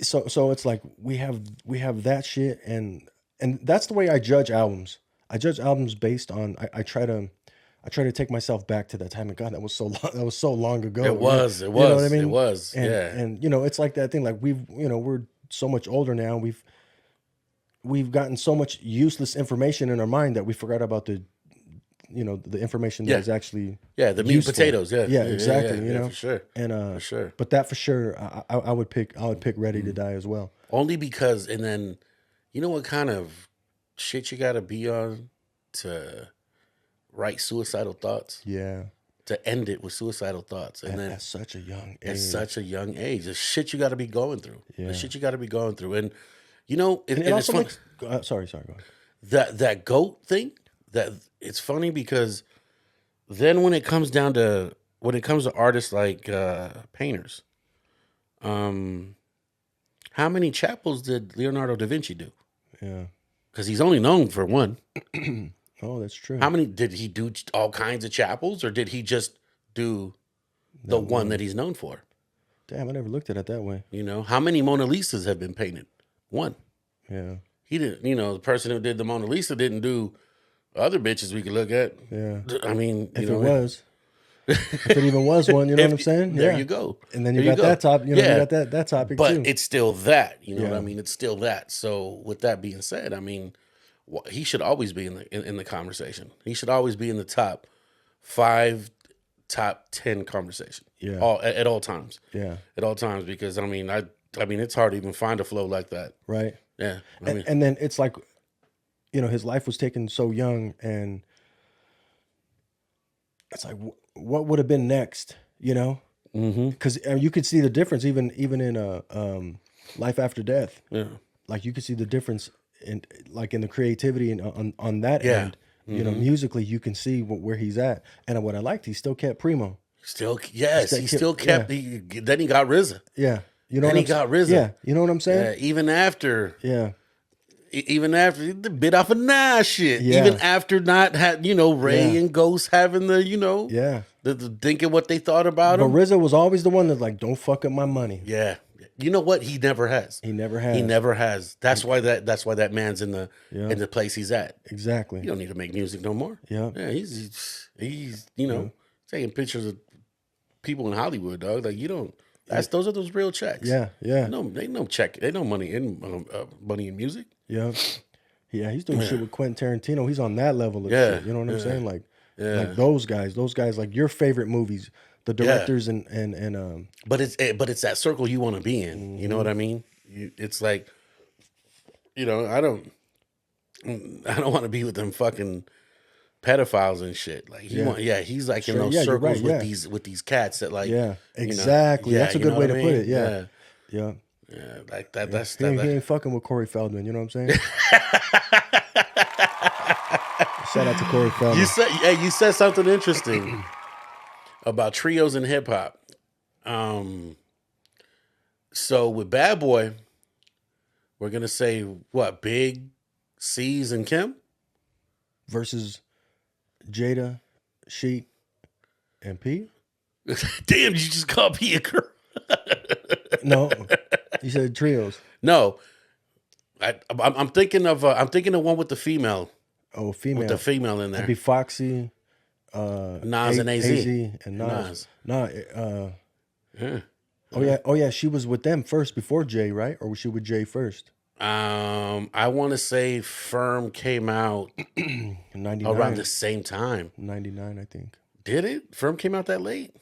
So it's like we have that shit, and that's the way I judge albums. I judge albums based on I try to take myself back to that time. And God, that was so long. That was so long ago. It was. You know what I mean? It was. And, yeah. And it's like that thing. Like we're so much older now. We've gotten so much useless information in our mind that we forgot about the information that is actually the meat and useful. potatoes. Yeah, Exactly. You know, for sure. And for sure. But that for sure, I would pick Ready to Die as well. Only because, and then, you know what kind of shit you got to be on to write suicidal thoughts? Yeah. To end it with suicidal thoughts. And then at such a young age. At such a young age. The shit you got to be going through. Yeah. The shit you got to be going through. And, you know, it it's also funny. Sorry, go ahead. That GOAT thing, that it's funny because then when it comes to artists like painters, how many chapels did Leonardo da Vinci do? Yeah. Because he's only known for one. Oh, that's true. How many did he do? All kinds of chapels, or did he just do the one that he's known for? Damn, I never looked at it that way. You know, how many Mona Lisas have been painted? One. Yeah. He didn't. You know, the person who did the Mona Lisa didn't do other bitches we could look at. Yeah. I mean, if it even was one, you know what I'm saying? There you go. And then you got that top, you got that topic but too. It's still that, you know what I mean? It's still that. So with that being said, I mean, he should always be in the conversation. He should always be in the top 5, top 10 conversation. Yeah. At all times. Yeah. At all times, because I mean, it's hard to even find a flow like that. Right. Yeah. And then it's like, his life was taken so young, and it's like, what would have been next? You know, because you could see the difference even in Life After Death. Yeah. Like you could see the difference in the creativity and on that end. You know, musically, you can see where he's at. And what I liked, he still kept Primo. Then he got RZA. Yeah. You know, then he got RZA. Yeah. You know what I'm saying? Yeah. Even after the bit off of Nas shit. Yeah. Even after not had, Ray and Ghost having the, the thinking what they thought about him. But RZA was always the one that's like, don't fuck up my money. Yeah. You know what? He never has. He never has. He never has. That's why that man's in the place he's at. Exactly. You don't need to make music no more. Yeah. Yeah. He's taking pictures of people in Hollywood, dog. Like you don't. Those are those real checks. Yeah. Yeah. No, they no check. They no money in music. Yeah. Yeah. He's doing shit with Quentin Tarantino. He's on that level of shit. You know what I'm saying? Like those guys, like your favorite movies. The directors and but it's that circle you want to be in. You know what I mean? It's like, I don't want to be with them fucking pedophiles and shit. Like he's like in those circles with these cats that like exactly. That's a good way to put it. Yeah. Like that. That's he ain't fucking with Corey Feldman. You know what I'm saying? Shout out to Corey Feldman. You said something interesting about trios in hip hop. So with Bad Boy, we're gonna say what? Big, C's, and Kim versus Jada, Sheik, and P. Damn, you just called P a girl. No, you said trios. No, I'm thinking of one with the female. Oh, female with the female in there. It'd be Foxy. Nas and AZ and Nas. Oh yeah, she was with them first before Jay, right? Or was she with Jay first? I want to say Firm came out 99 around the same time. 99, I think. Did it? Firm came out that late?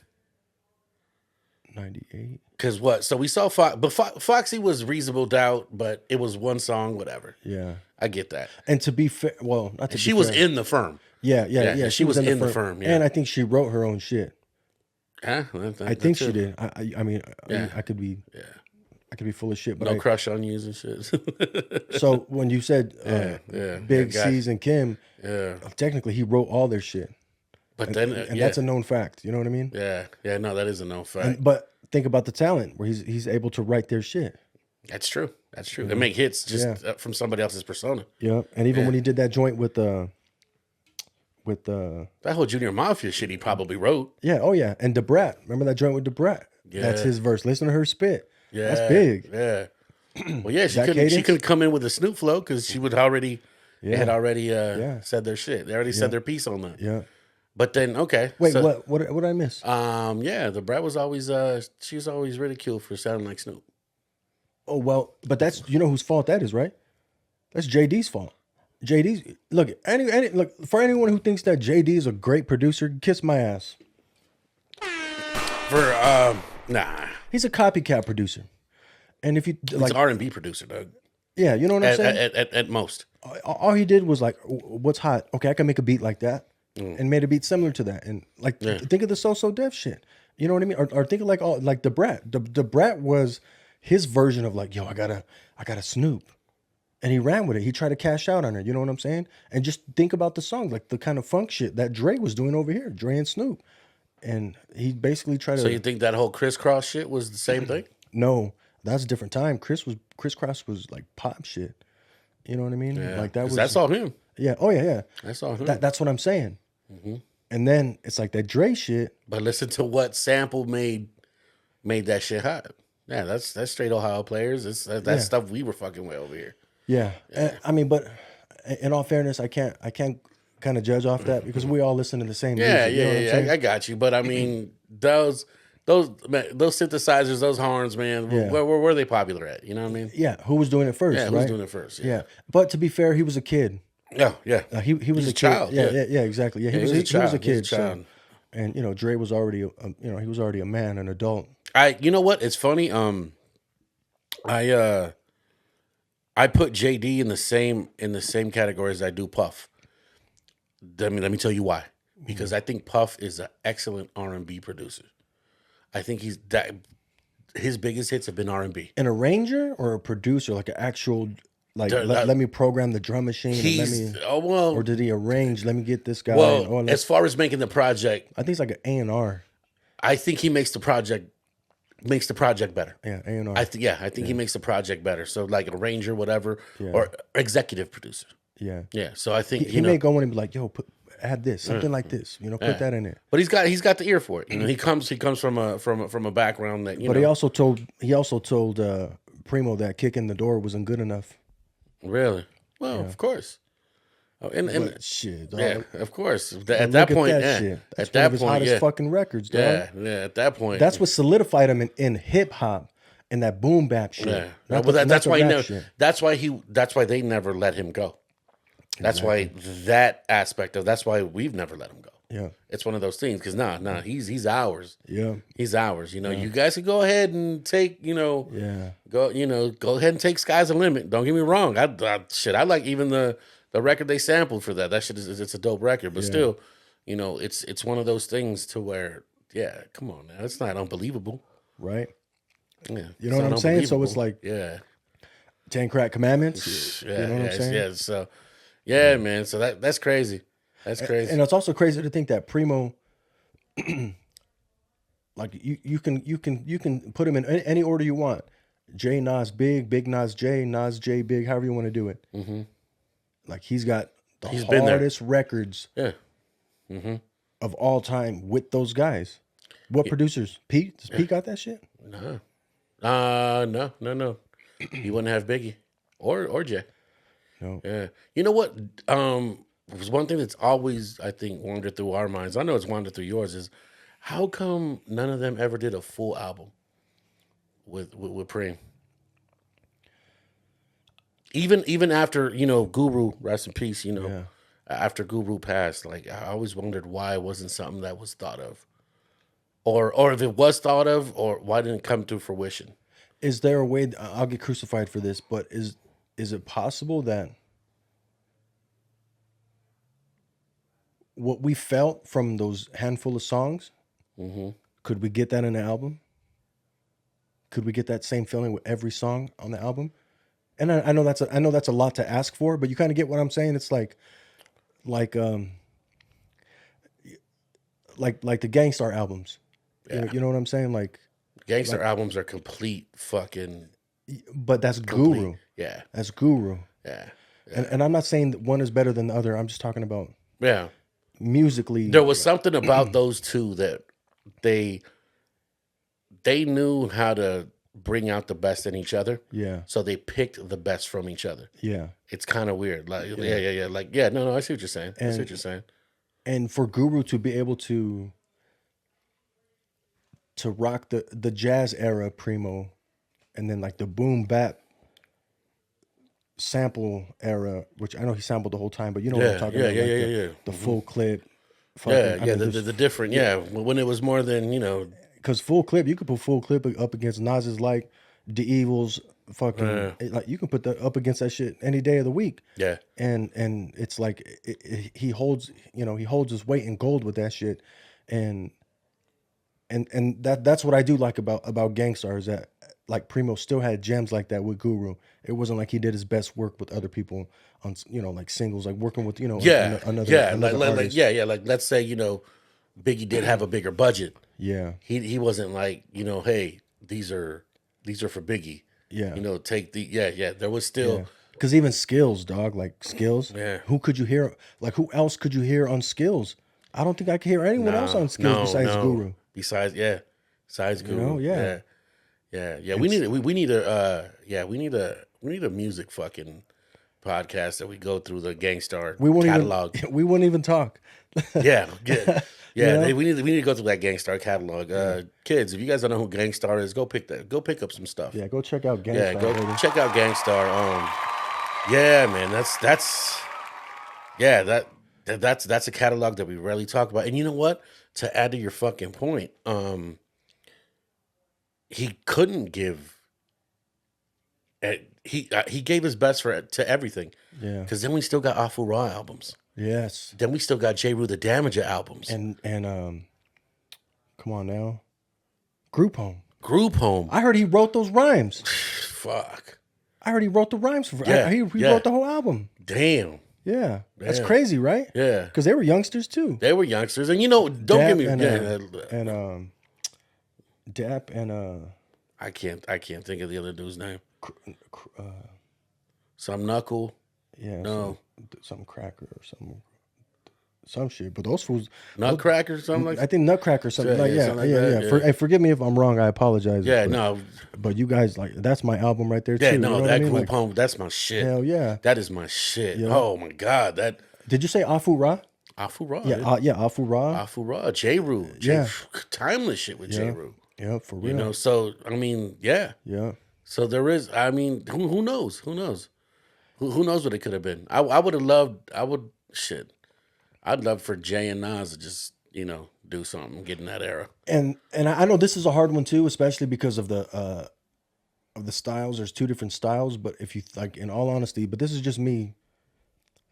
98. Cause what? So we saw Foxy was Reasonable Doubt, but it was one song, whatever. Yeah, I get that. And to be fair, well, not to. She be was fair. in the Firm. Yeah. She was in the Firm. Yeah. And I think she wrote her own shit. Huh? I think she did. I mean, I could be. Yeah. I could be full of shit, but crush on you and shit. So when you said Big C's and Kim, technically he wrote all their shit. But and that's a known fact. You know what I mean? Yeah. No, that is a known fact. But think about the talent where he's able to write their shit. That's true. That's true. They make hits just from somebody else's persona. Yeah, and even when he did that joint with that whole Junior Mafia shit, he probably wrote. Yeah, oh yeah, and Debrat. Remember that joint with Debrat? Yeah, that's his verse. Listen to her spit. Yeah, that's big. Yeah. Well, yeah, she couldn't come in with a Snoop flow because she would already had already said their shit. They already said their piece on that. Yeah. But then wait, so, what did I miss? The Brat was always she was always ridiculed for sounding like Snoop. Oh well, but that's whose fault that is, right? That's JD's fault. JD's look for anyone who thinks that JD is a great producer, kiss my ass. Nah, he's a copycat producer, and if you he's an R&B producer, Doug. Yeah, you know what I'm saying. At most, all he did was like, what's hot? Okay, I can make a beat like that, and made a beat similar to that, and like think of the So Def shit. You know what I mean? Or think of like the Brat. The Brat was his version of like, yo, I got a Snoop. And he ran with it. He tried to cash out on it. You know what I'm saying? And just think about the song, like the kind of funk shit that Dre was doing over here, Dre and Snoop. And he basically tried to. So you think that whole crisscross shit was the same thing? No, that's a different time. Crisscross was like pop shit. You know what I mean? Yeah, like that was. That's all him. Yeah. Oh yeah. That's all him. That's what I'm saying. Mm-hmm. And then it's like that Dre shit. But listen to what sample made that shit hot. Yeah, that's straight Ohio players. That's stuff we were fucking with over here. Yeah. I mean, but in all fairness, I can't kind of judge off that because we all listen to the same music. Yeah. I got you. But I mean, those synthesizers, those horns, man, where were they popular at? You know what I mean? Yeah. Who was doing it first? Yeah, who was doing it first? Yeah. But to be fair, he was a kid. Yeah. He was a child. Yeah, exactly. Yeah, he was a kid. He was a child. So, and Dre was already he was already a man, an adult. You know what? It's funny. I put JD in the same category as I do Puff. Let me tell you why. Because I think Puff is an excellent R&B producer. I think his biggest hits have been R&B. An arranger or a producer, like an actual let me program the drum machine. Or did he arrange? Let me get this guy. Well, as far as making the project, I think it's like an A&R. I think he makes the project better. Yeah, A&R. I think he makes the project better. So like arranger, whatever, or executive producer. Yeah. Yeah. So I think he may go in and be like, yo, add this, something like this, put that in it. But he's got the ear for it. He comes from a background that But he also told Primo that kicking the door wasn't good enough. Really? Well, of course. Oh, and shit, dog. Yeah, of course. At that point, shit. That's one of his hottest fucking records, dog. Yeah. At that point, that's what solidified him in hip hop and that boom bap shit. Yeah. That's why they never let him go. That's why that's why we've never let him go. Yeah, it's one of those things because he's ours. Yeah, he's ours. You guys can go ahead and take. Go ahead and take Sky's the Limit. Don't get me wrong. I like even the record they sampled for that. That shit it's a dope record, but still, it's one of those things to where come on now, it's not unbelievable, right? Yeah, you know what I'm saying. So it's like 10 Crack Commandments. Yeah, you know what I'm saying? Yeah. So man. So that's crazy. That's crazy. And it's also crazy to think that Primo, like you can put him in any order you want. J Nas Big, Big Nas J Big, however you want to do it. Mm-hmm. Like he's got the hardest records of all time with those guys. What producers? Pete? Does Pete got that shit? No. No. He wouldn't have Biggie or Jay. No. Yeah. You know what? Was one thing that's always, I think, wandered through our minds. I know it's wandered through yours. Is how come none of them ever did a full album with Preem? Even after Guru, rest in peace. After Guru passed, like I always wondered why it wasn't something that was thought of, or if it was thought of, or why didn't it come to fruition? Is there a way? I'll get crucified for this, but is it possible that what we felt from those handful of songs, could we get that in the album? Could we get that same feeling with every song on the album? And I know that's a lot to ask for, but you kind of get what I'm saying. It's like the Gangstar albums. Yeah. You know what I'm saying? Like Gangstar albums are complete fucking But that's complete. Guru. Yeah, That's Guru. yeah, And I'm not saying that one is better than the other. I'm just talking about yeah. musically. There was something about those two that they knew how to bring out the best in each other. Yeah. So they picked the best from each other. Yeah. It's kind of weird. Like, yeah. Like, yeah, no, I see what you're saying. I see what you're saying. And for Guru to be able to rock the jazz era Primo, and then like the boom bap sample era, which I know he sampled the whole time, but you know what I'm talking about. The full clip. The different, when it was more than, Because full clip, you could put full clip up against Nas's like The Evil's fucking like you can put that up against that shit any day of the week. Yeah. And it's like he holds his weight in gold with that shit, and that's what I do like about Gangstar is that like Primo still had gems like that with Guru. It wasn't like he did his best work with other people on like singles, like working with another artist. Like let's say Biggie did have a bigger budget. Yeah. He wasn't like hey, these are for Biggie. Yeah. Take the there was still because even Skills, dog, like Skills. Yeah. Who could you hear? Like who else could you hear on Skills? I don't think I could hear anyone else on Skills besides Guru. Besides Guru. Yeah. We need a music fucking podcast that we go through the Gangstar catalog. We wouldn't even talk. Yeah. We need to go through that Gangstar catalog. Kids, if you guys don't know who Gangstar is, go pick up some stuff. Yeah, go check out Gangstar. Yeah, go check out Gangstar. Man, that's a catalog that we rarely talk about. And you know what? To add to your fucking point, he couldn't give. He gave his best to everything. Yeah. Because then we still got Afu Ra albums. Yes. Then we still got J. Rue the Damager albums. And come on now, Group Home. I heard he wrote those rhymes. Fuck. I heard he wrote the rhymes for. Yeah, he wrote the whole album. Damn. Yeah, that's crazy, right? Yeah, because they were youngsters too. They were youngsters, and don't get me Dap and I can't think of the other dude's name. Some Knuckle. Yeah, no, some Cracker or some shit. But those fools, Nutcracker, something like. I think Nutcracker, something like something like that. Hey, forgive me if I'm wrong. I apologize. Yeah, but you guys that's my album right there too. Yeah, no, you know that Group Home, that's my shit. Hell yeah, that is my shit. Yeah. Oh my god, that. Did you say Afu Ra? Afu Ra. Yeah, Afu Ra. Afu Ra. J. Rue. Timeless shit with J. Rue. Yeah, for real. So I mean, yeah. So there is. I mean, who knows? Who knows? Who knows what it could have been? I would have loved. I'd love for Jay and Nas to just do something, get in that era. And I know this is a hard one too, especially because of the styles. There's two different styles, but if you like, in all honesty, but this is just me.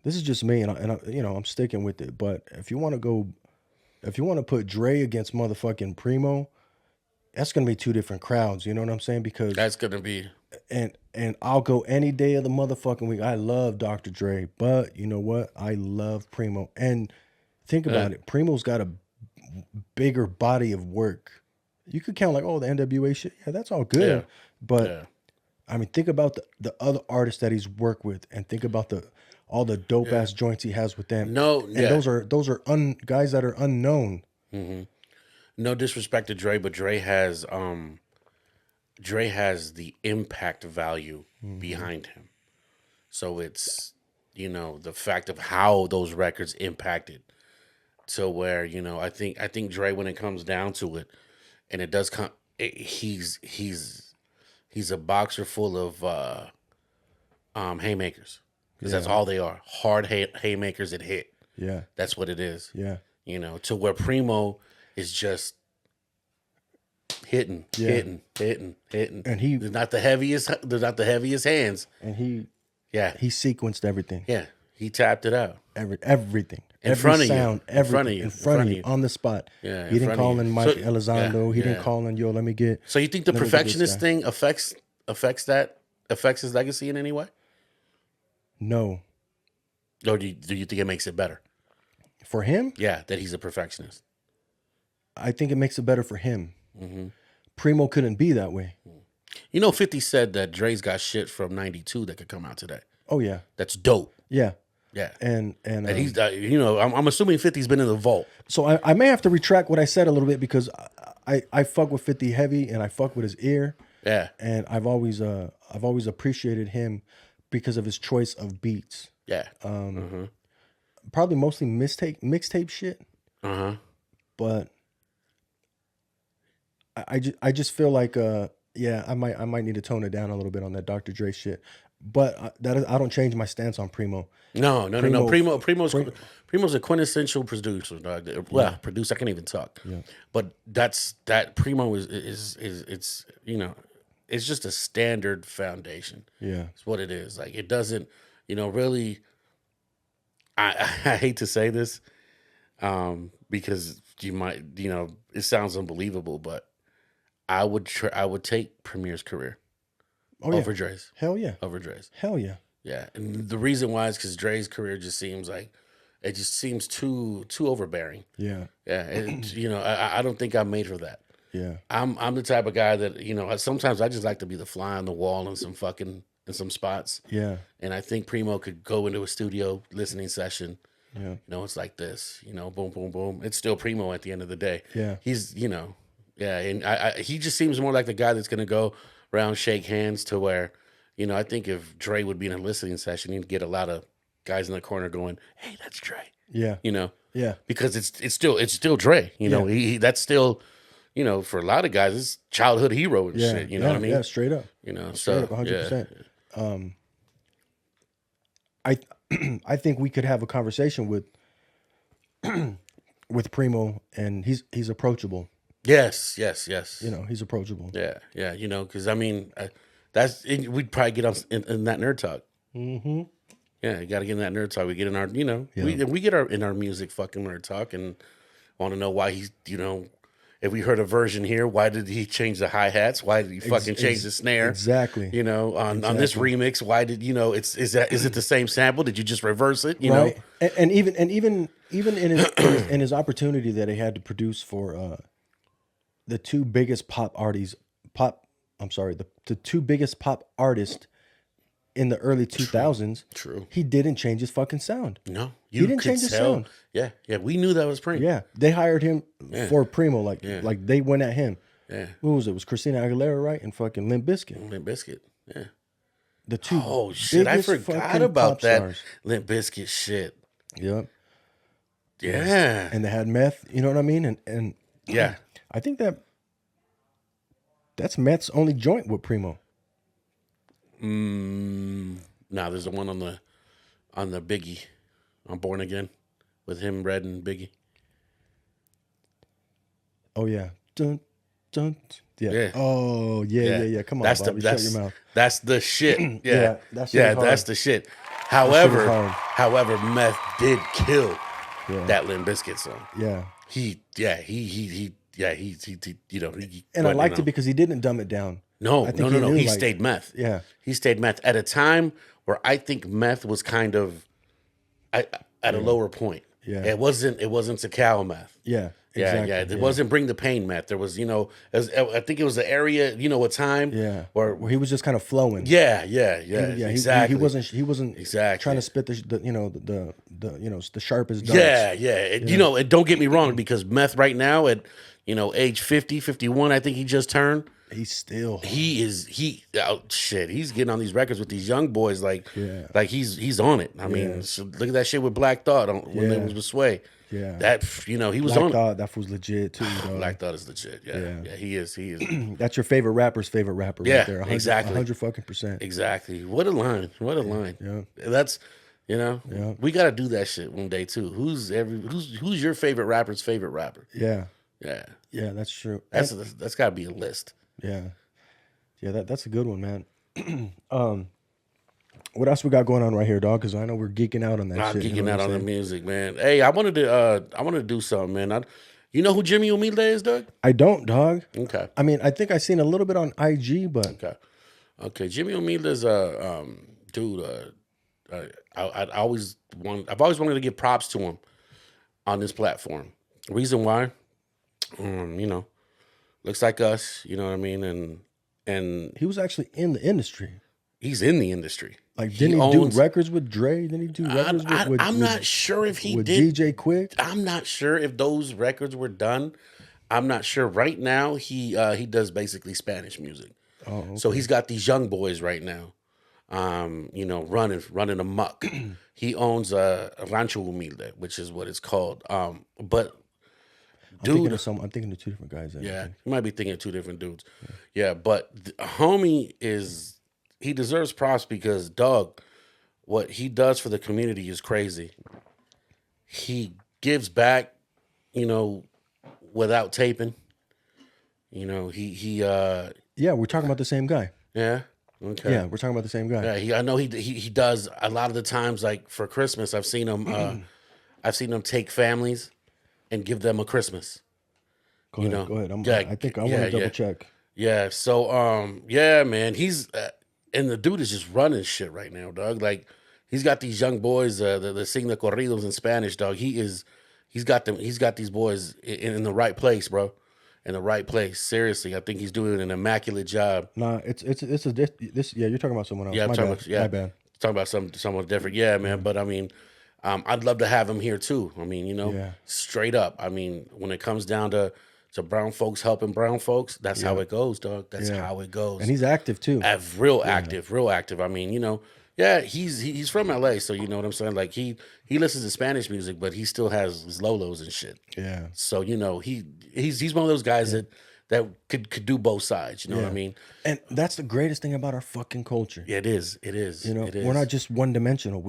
And I'm sticking with it. But if you want to put Dre against motherfucking Primo, that's gonna be two different crowds. You know what I'm saying? Because that's gonna be. And I'll go any day of the motherfucking week. I love Dr. Dre, but you know what? I love Primo. And think about it. Primo's got a bigger body of work. You could count like, the NWA shit. Yeah, that's all good. Yeah. But I mean, think about the other artists that he's worked with, and think about all the dope ass joints he has with them. Those are guys that are unknown. Mm-hmm. No disrespect to Dre, but Dre has the impact value behind him. So it's, the fact of how those records impacted to where, I think Dre, when it comes down to it, and it does come, he's a boxer full of haymakers. Because that's all they are. Hard haymakers that hit. Yeah. That's what it is. Yeah. To where Primo is just hitting. And there's not the heaviest hands. And he sequenced everything. Yeah, he tapped it out. Everything. In front of you. In front of you. On the spot. Yeah. He didn't call in Mike Elizondo. He didn't call in, let me get. So you think the perfectionist thing affects his legacy in any way? No. Or do you think it makes it better? For him? Yeah, that he's a perfectionist. I think it makes it better for him. Mm-hmm. Primo couldn't be that way. You know, 50 said that Dre's got shit from 92 that could come out today. Oh yeah, That's dope. yeah, Yeah. and he's, you know, I'm assuming 50's been in the vault. so I may have to retract what I said a little bit because I fuck with 50 heavy and I fuck with his ear. Yeah. And I've always appreciated him because of his choice of beats. Yeah. Probably mostly mixtape shit. But I just feel like yeah, I might need to tone it down a little bit on that Dr. Dre shit. But I don't change my stance on Primo. No. Primo's a quintessential producer, dog. Well, producer, I can't even talk. Yeah. But that Primo is it's, you know, it's just a standard foundation. Yeah. It's what it is. Like, it doesn't, you know, really, I hate to say this, because you might, you know, it sounds unbelievable, but I would take Premier's career over Dre's. Hell yeah. Over Dre's. Hell yeah. Yeah. And the reason why is because Dre's career just seems like, it just seems too overbearing. Yeah. Yeah. And, you know, I don't think I'm made for that. Yeah. I'm the type of guy that, you know, sometimes I just like to be the fly on the wall in some spots. Yeah. And I think Primo could go into a studio listening session. Yeah. You know, it's like this, you know, boom, boom, boom. It's still Primo at the end of the day. Yeah. He's, you know, yeah. And he just seems more like the guy that's going to go around, shake hands to where, you know, I think if Dre would be in a listening session, you'd get a lot of guys in the corner going, hey, that's Dre. Yeah. You know? Yeah. Because it's still Dre. You know, he that's still, you know, for a lot of guys, it's childhood hero and shit. You know what I mean? Yeah, straight up. You know, straight so up, 100%. Yeah. I think we could have a conversation with Primo, and he's approachable. Yes. You know, he's approachable. Yeah. You know, because I mean, we'd probably get on in that nerd talk. Mm-hmm. Yeah, you got to get in that nerd talk. We get in our, you know, we get in our music fucking nerd talk and want to know why he's, you know, if we heard a version here, why did he change the hi-hats? Why did he fucking change the snare? Exactly. You know, on this remix, why did, you know, is it the same sample? Did you just reverse it? You know? And even in his opportunity that he had to produce for the two biggest the two biggest pop artists in the early 2000s. True. He didn't change his fucking sound. No. He didn't change his sound. Yeah. We knew that was Primo. Yeah. They hired him for Primo. Like they went at him. Yeah. Who was it? It was Christina Aguilera, right? And fucking Limp Bizkit. Limp Bizkit. Yeah. The two. Oh shit! I forgot about that Limp Bizkit shit. Yep. Yeah. And they had meth. You know what I mean? And yeah, I think that's Meth's only joint with Primo. Nah, there's the one on the Biggie, on Born Again, with him, Red, and Biggie. Oh yeah. Dun dun. Yeah. Oh yeah. Come on, Bobby, shut your mouth. That's the shit. Yeah. That's the shit. However, Meth did kill that Limp Bizkit song. Yeah. He you know. And I liked it because he didn't dumb it down. No. He stayed Meth. Yeah. He stayed Meth at a time where I think Meth was kind of at a lower point. Yeah. It wasn't Sakal Meth. Yeah. Exactly. Yeah. It wasn't Bring the Pain Meth. There was, you know, I think it was the area, you know, a time where he was just kind of flowing. Yeah. Exactly. He wasn't exactly trying to spit the sharpest darts. Yeah. You know, and don't get me wrong, because Meth right now at, you know, age 50, 51, I think he just turned. He's getting on these records with these young boys like he's on it. I mean, so look at that shit with Black Thought when it was with Sway. Yeah, that, you know, he was Black on Thought, it. that was legit too. Dog. Black Thought is legit. Yeah, he is. That's your favorite rapper's favorite rapper. Right there. 100, exactly. 100%. Exactly. What a line. Yeah. That's, you know, we got to do that shit one day too. Who's your favorite rapper's favorite rapper? Yeah. Yeah, that's true. That's got to be a list. Yeah, that's a good one, man. What else we got going on right here, dog? Because I know we're geeking out on that shit. Geeking out on the music, man. Hey, I wanted to do something, man. You know who Jimmy Humilde is, Doug? I don't, dog. Okay. I mean, I think I seen a little bit on IG, but okay. Jimmy Humilde is a dude. I've always wanted to give props to him on this platform. Reason why, you know, looks like us, you know what I mean, and and He was actually in the industry. he's in the industry. Like, didn't he do records with Dre? Didn't he do records with I'm not sure if he with did. DJ Quick? I'm not sure if those records were done. I'm not sure. Right now, he does basically Spanish music. Oh, okay. So he's got these young boys right now, you know, running amok. He owns a Rancho Humilde, which is what it's called. But dude, I'm thinking of two different guys. Then, yeah, you might be thinking of two different dudes. Yeah, but homie he deserves props because dog, what he does for the community is crazy. He gives back, you know, without taping. You know, Yeah, we're talking about the same guy. yeah. Okay. Yeah, we're talking about the same guy. Yeah, I know he does a lot of the times. Like for Christmas, I've seen him take families and give them a Christmas. Go you ahead. know, Go ahead. yeah, I think I want to double check. Yeah. So yeah, man, he's and the dude is just running shit right now, dog. Like he's got these young boys that sing the corridos in Spanish, dog. He's got these boys in the right place, bro. In the right place. Seriously, I think he's doing an immaculate job. Nah, this. Yeah, you're talking about someone else. Yeah, My my bad. Talking about someone different. Yeah, man. But I mean, I'd love to have him here too. I mean, you know, straight up. I mean, when it comes down to brown folks helping brown folks, that's how it goes, dog. That's how it goes. And he's active too. Real active. I mean, you know, yeah, he's from LA, so you know what I'm saying. Like he listens to Spanish music, but he still has his Lolos and shit. Yeah. So you know he's one of those guys that could do both sides. You know what I mean? And that's the greatest thing about our fucking culture. Yeah, it is. It is. You know, it is. we're not just one dimensional.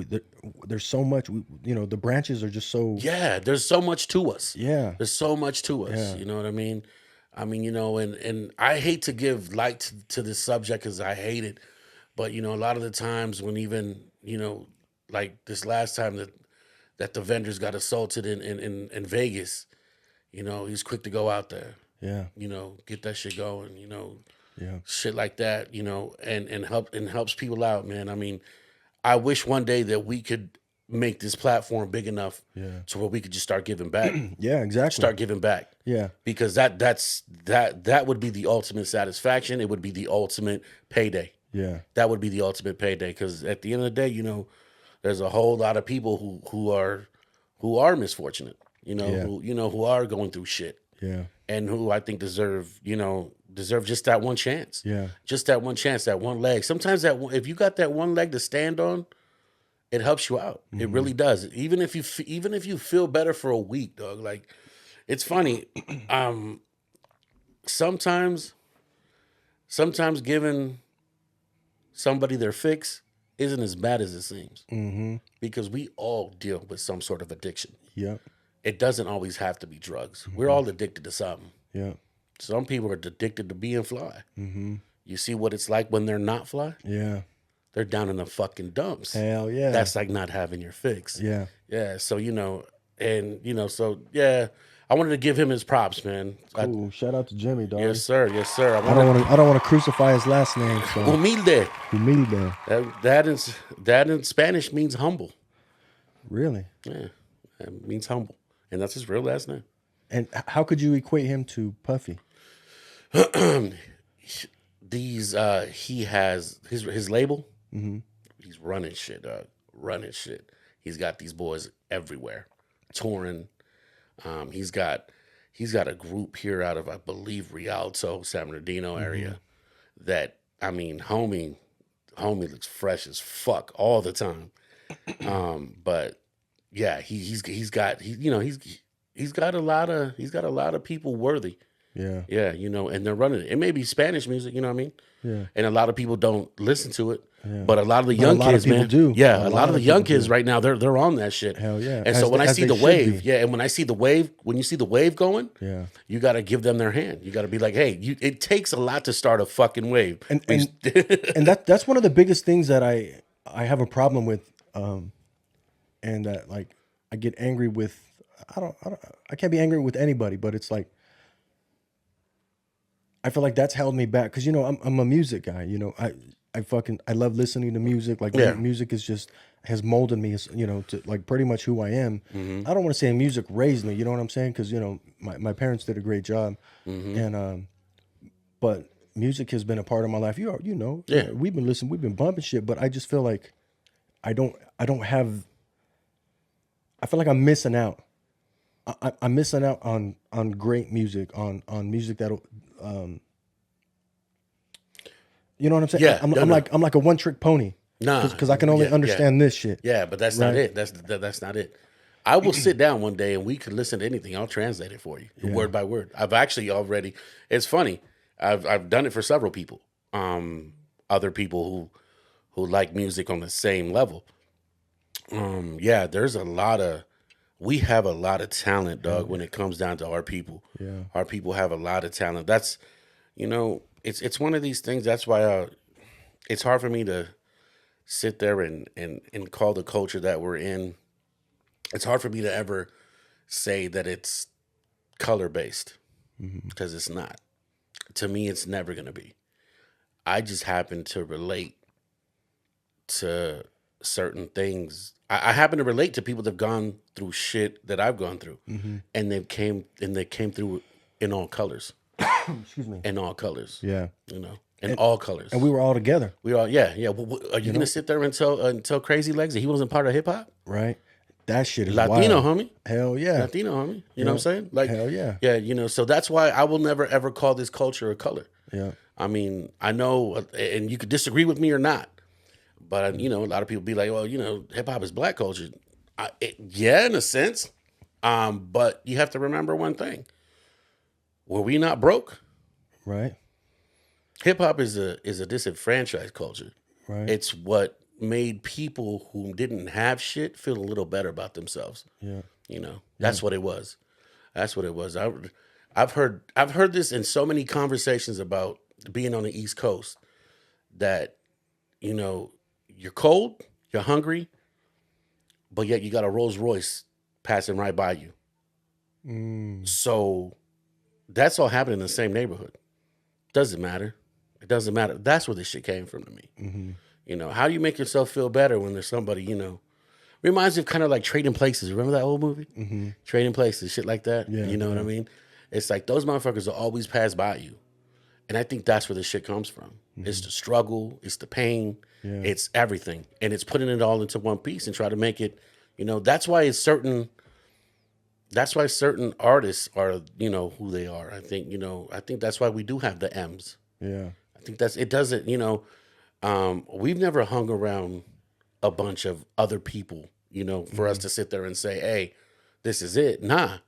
There's so much. You know, the branches are just so. Yeah, there's so much to us. Yeah. There's so much to us. Yeah. You know what I mean? I mean, you know, and I hate to give light to this subject because I hate it. But, you know, a lot of the times when even, you know, like this last time that the vendors got assaulted in Vegas, you know, he's quick to go out there. Yeah. You know, get that shit going, you know. Yeah. Shit like that, you know, and helps people out, man. I mean, I wish one day that we could make this platform big enough to where we could just start giving back. Yeah, exactly. Start giving back. Yeah. Because that would be the ultimate satisfaction. It would be the ultimate payday. Yeah. That would be the ultimate payday. Because at the end of the day, you know, there's a whole lot of people who are misfortunate. You know, who are going through shit. Yeah. And who I think deserve just that one chance. Yeah. Just that one chance, that one leg. Sometimes if you got that one leg to stand on, it helps you out. It really does. Even if you feel better for a week, dog. Like, it's funny. Sometimes giving somebody their fix isn't as bad as it seems. Mm-hmm. Because we all deal with some sort of addiction. Yeah. It doesn't always have to be drugs. We're all addicted to something. Yeah. Some people are addicted to being fly. Mm-hmm. You see what it's like when they're not fly? Yeah. They're down in the fucking dumps. Hell yeah. That's like not having your fix. Yeah. Yeah. So, you know, and, you know, so, yeah, I wanted to give him his props, man. Cool. Shout out to Jimmy, dog. Yes, sir. Yes, sir. I don't want to crucify his last name. So. Humilde. Humilde. That in Spanish means humble. Really? Yeah. It means humble. And that's his real last name. And how could you equate him to Puffy? He has his label. Mm-hmm. He's running shit, dog. Running shit. He's got these boys everywhere, touring. He's got a group here out of, I believe, Rialto, San Bernardino area. That, I mean, homie looks fresh as fuck all the time. But yeah, he's got a lot of people worthy. Yeah. Yeah, you know, and they're running it. It may be Spanish music, you know what I mean? Yeah. And a lot of people don't listen to it. Yeah. But a lot of the young kids, man. Do. Yeah, a lot of the young kids right now, they're on that shit. Hell yeah. And so when I see the should wave, be. and when you see the wave going, Yeah. you got to give them their hand. You got to be like, hey, it takes a lot to start a fucking wave. And that's one of the biggest things that I have a problem with, and that, like, I get angry with. I can't be angry with anybody, but it's like, I feel like that's held me back because, you know, I'm a music guy. You know, I love listening to music. Like, music has molded me, you know, to like pretty much who I am. Mm-hmm. I don't want to say music raised me. You know what I'm saying? Because, you know, my parents did a great job, and but music has been a part of my life. You know, Yeah. we've been bumping shit, but I just feel like I don't have. I feel like I'm missing out. I'm missing out on great music, on music that'll, you know what I'm saying? Yeah, I'm no. like a one trick pony. Nah, because I can only understand this shit. Yeah, but that's not it. That's not it. I will sit down one day and we could listen to anything. I'll translate it for you, word by word. I've actually already. It's funny. I've done it for several people. Other people who like music on the same level. Yeah, there's a lot of. We have a lot of talent, dog. When it comes down to our people. Yeah, our people have a lot of talent. That's, it's one of these things. That's why it's hard for me to sit there and call the culture that we're in. It's hard for me to ever say that it's color based because it's not. To me, it's never going to be. I just happen to relate to certain things. I happen to relate to people that have gone through shit that I've gone through, and they came through in all colors. Excuse me. In all colors. Yeah. In all colors. And we were all together. We all, yeah. Are you gonna sit there and tell Crazy Legs that he wasn't part of hip hop? Right. That shit is Latino, wild. homie. Hell yeah. Latino, homie. You know what I'm saying? Like, hell yeah. Yeah. So that's why I will never ever call this culture a color. Yeah. I mean, I know, and you could disagree with me or not, but a lot of people be like, well, hip hop is black culture. Yeah, in a sense. But you have to remember one thing: were we not broke? Right. Hip hop is a disenfranchised culture. Right. It's what made people who didn't have shit feel a little better about themselves. Yeah. That's what it was. That's what it was. I've heard this in so many conversations about being on the East Coast that, you're cold, you're hungry, but yet you got a Rolls Royce passing right by you. So that's all happening in the same neighborhood. Doesn't matter. It doesn't matter. That's where this shit came from to me. How do you make yourself feel better when there's somebody, reminds me of kind of like Trading Places. Remember that old movie? Trading Places, shit like that. Yeah, You know what I mean? It's like those motherfuckers will always pass by you. And I think that's where this shit comes from. It's the struggle, it's the pain, it's everything. And it's putting it all into one piece and try to make it, that's why certain artists are, who they are. I think that's why we do have the M's. Yeah. I think it doesn't, we've never hung around a bunch of other people, for us to sit there and say, hey, this is it. Nah.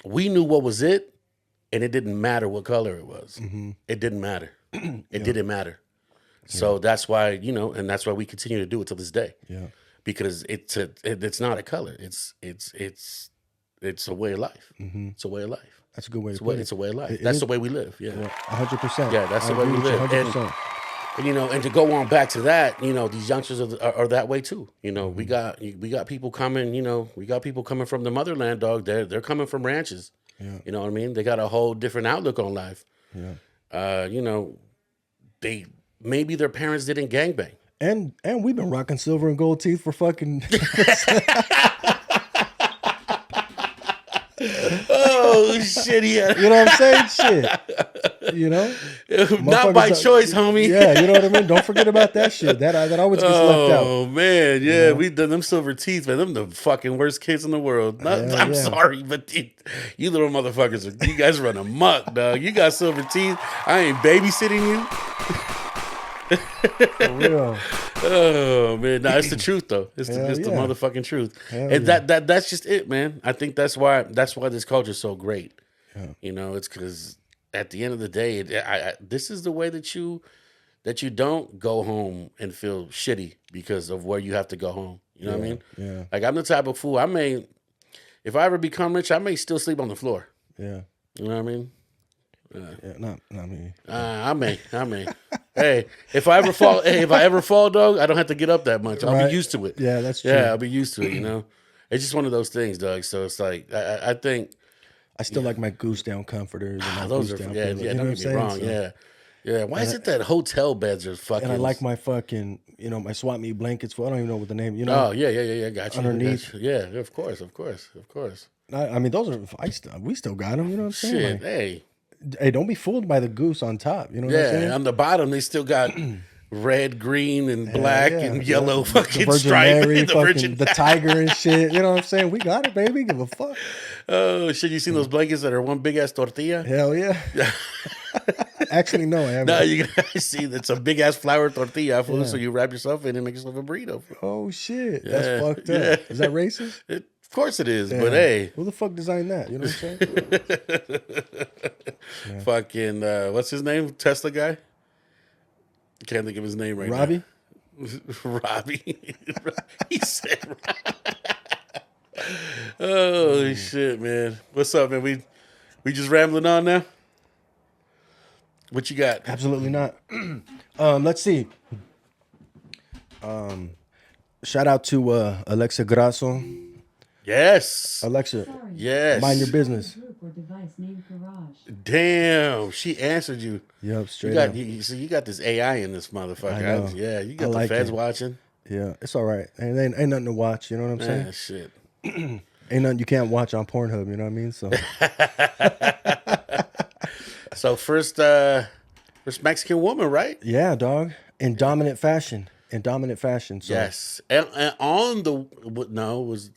We knew what was it, and it didn't matter what color it was. It didn't matter. It didn't matter. So that's why, and that's why we continue to do it to this day. Yeah. Because it's not a color. It's a way of life. It's a way of life. That's a good way to put it. It's a way of life. It that's is. the way we live. Yeah. 100%. Yeah, that's the way we live. 100%. And to go on back to that, these youngsters are that way too. We got people coming. We got people coming from the motherland, dog. They're coming from ranches. Yeah. You know what I mean? They got a whole different outlook on life. Yeah. They maybe their parents didn't gangbang. And we've been rocking silver and gold teeth for fucking. Oh shit! Yeah. You know what I'm saying? Shit. Not by choice, homie. Yeah, you know what I mean? Don't forget about that shit. That always gets left out. Oh man, yeah, we done them silver teeth, man. Them the fucking worst kids in the world. I'm sorry, but you little motherfuckers, you guys run amok, dog. You got silver teeth. I ain't babysitting you. For real. Oh man, no, it's the truth though. It's the motherfucking truth. And that's just it, man. I think that's why this culture is so great. Yeah. It's because at the end of the day, this is the way that you don't go home and feel shitty because of where you have to go home. You know what I mean? Yeah. Like I'm the type of fool. If I ever become rich, I may still sleep on the floor. Yeah. You know what I mean? Yeah, not me. I may. Hey, if I ever fall, dog, I don't have to get up that much. I'll be used to it. Yeah, that's true. Yeah, I'll be used to it. It's just one of those things, dog. So it's like I think I still like my goose down comforters. And my those goose are down yeah. pillows, Don't get me wrong. So, yeah. Why is it that hotel beds are fucking? And I like my fucking my swap meet blankets. I don't even know what the name. Oh yeah. Got you. Underneath. Yeah, of course. I mean, those are we still got them. You know what I'm saying? Shit, like, hey. Hey, don't be fooled by the goose on top. You know what I'm Yeah, saying? on the bottom they still got red, green, and black and yellow The fucking Virgin stripe. Mary, The fucking Virgin. the tiger and shit. You know what I'm saying? We got it, baby. Give a fuck. Oh shit! You seen those blankets that are one big ass tortilla? Hell yeah. Actually, no, I haven't. No, you guys see that's a big ass flour tortilla, fool. So you wrap yourself in and make yourself a burrito. Fool. Oh shit, Yeah, that's fucked up. yeah. Is that racist? Of course it is, Damn. but hey, Who the fuck designed that? You know what I'm saying? fucking what's his name? Tesla guy. Can't think of his name right Robbie? now. Robbie. He said. Holy shit, man! What's up, man? We just rambling on now. What you got? Absolutely not. Let's see. Shout out to Alexa Grasso. Yes. Alexa, Yes. mind your business. Group or device named Garage. Damn, she answered you. Yep, straight You got up. you got this AI in this motherfucker. I know. Yeah, you I got the like feds it. watching. Yeah, it's all right. Ain't nothing to watch. You know what I'm saying? Yeah, shit. Ain't nothing you can't watch on Pornhub. You know what I mean? So So first Mexican woman, right? yeah, dog. In dominant fashion. So Yes. And on the no it was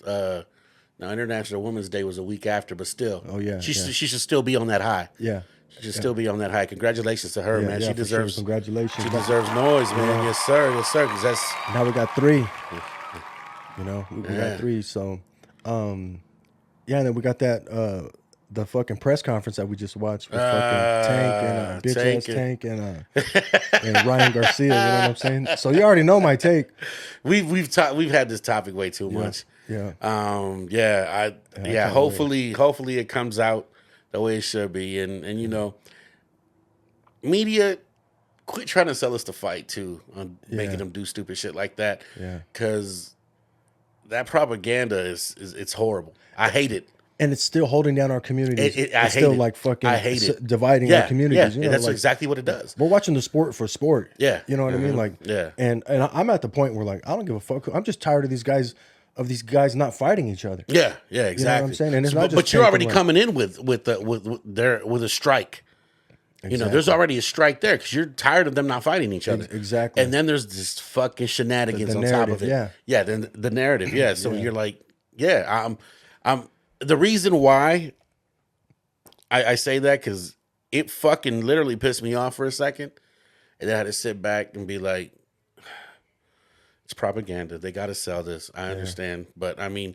no International Women's Day was a week after, but still. Oh, yeah, She yeah. she should still be on that high. yeah. She should still be on that high. Congratulations to her, Yeah, man. yeah, She for deserves sure. Congratulations. She deserves noise, man. Yes, sir. Yes, sir. Because that's Now we got 3. You know, we Yeah. got 3. So, yeah, and then we got that the fucking press conference that we just watched with fucking Tank and bitch Tank ass and- Tank and Ryan Garcia. You know what I'm saying? So you already know my take. we've had this topic way too much. Yeah. Yeah. Hopefully it comes out the way it should be, and you know, media quit trying to sell us the fight too, on making them do stupid shit like that. Yeah. Because that propaganda is it's horrible. I hate it. And it's still holding down our communities. I it's hate still it. like fucking I hate it. dividing Yeah, our communities. yeah, You know, and that's like, exactly what it does. we're watching the sport for sport. Yeah. You know what I mean? Like, Yeah. And I'm at the point where like I don't give a fuck. I'm just tired of these guys not fighting each other. Yeah, yeah, exactly. I'm saying? And it's So, not but just you're Tank already and coming in with a strike. You know, there's already a strike there because you're tired of them not fighting each other. Exactly. And then there's this fucking shenanigans The on top narrative, of it. yeah. Yeah. Then the narrative. Yeah. So you're like, yeah, I'm the reason why I say that because it fucking literally pissed me off for a second, and then I had to sit back and be like, it's propaganda. They got to sell this. I understand, but I mean,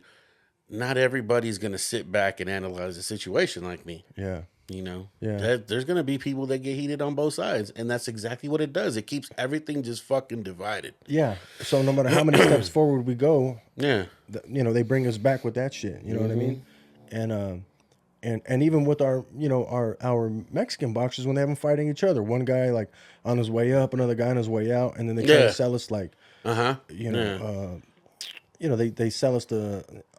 not everybody's gonna sit back and analyze the situation like me. Yeah. You know, Yeah. there's gonna be people that get heated on both sides, and that's exactly what it does. It keeps everything just fucking divided. Yeah. So no matter how many steps forward we go, Yeah, you know, they bring us back with that shit. You know what I mean? And even with our, you know, our Mexican boxers when they have them fighting each other, one guy like on his way up, another guy on his way out, and then they try Yeah. to sell us like, you know, Yeah. they sell us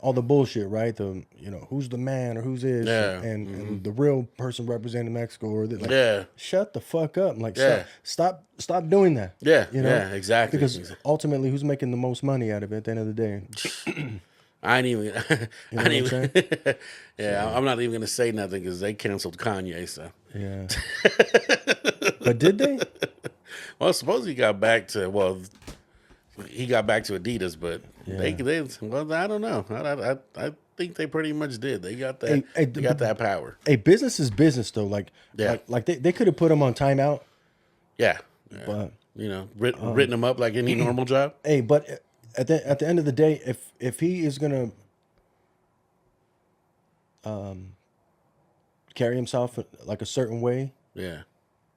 all the bullshit, right? The who's the man or who's this, Yeah. and the real person representing Mexico or like, Yeah. shut the fuck up, like Yeah. stop doing that, Yeah. you know, Yeah. Exactly. because ultimately, who's making the most money out of it at the end of the day? I ain't even. know I what ain't I'm even. Yeah, I'm not even gonna say nothing because they canceled Kanye. So, Yeah, but did they? well, suppose he got back to Adidas, but they well, I don't know. I think they pretty much did. They got that. Hey, they got that power. A business is business, though. Like, Yeah. like they could have put him on timeout, Yeah. but You know, written them up like any normal job. hey, but at the end of the day, if he is gonna carry himself like a certain way, Yeah.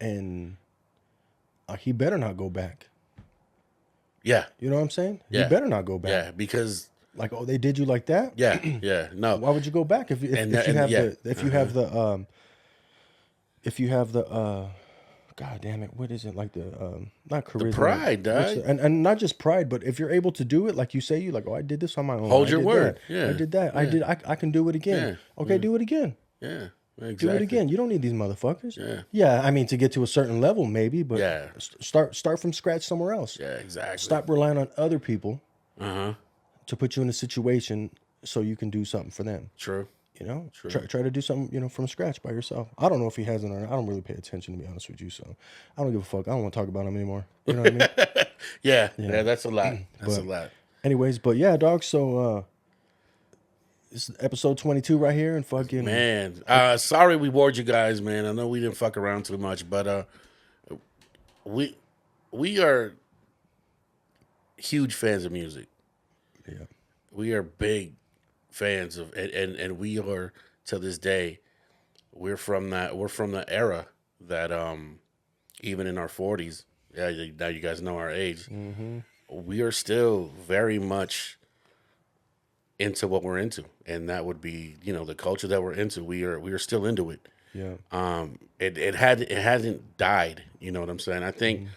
and he better not go back. Yeah. You know what I'm saying? Yeah. He better not go back. Yeah. Because Like, oh, they did you like that? yeah. Yeah. No. Why would you go back if you have the God damn it, what is it, like the not charisma, pride, dog. and not just pride, but if you're able to do it, like you say, you like, oh, I did this on my own. Hold I your did word. that. Yeah. I did that. I can do it again. Yeah. Okay, do it again. Yeah. Exactly. Do it again. You don't need these motherfuckers. Yeah. Yeah, I mean, to get to a certain level, maybe, but Yeah. start from scratch somewhere else. Yeah. Exactly. Stop relying on other people Uh huh. to put you in a situation so you can do something for them. True. You know, try to do something, you know, from scratch by yourself. I don't know if he hasn't or not. I don't really pay attention, to be honest with you. So I don't give a fuck. I don't want to talk about him anymore. You know what I mean? Yeah, that's a lot. That's a But- lot. Anyways, but yeah, dog. So this is episode 22 right here, and fucking Man, sorry we bored you guys, man. I know we didn't fuck around too much, but we are huge fans of music. Yeah. We are big fans of, and we are to this day. We're from the era that even in our 40s. Yeah, now you guys know our age. Mm-hmm. We are still very much into what we're into, and that would be, you know, the culture that we're into. We are still into it. Yeah. It hasn't died. You know what I'm saying? I think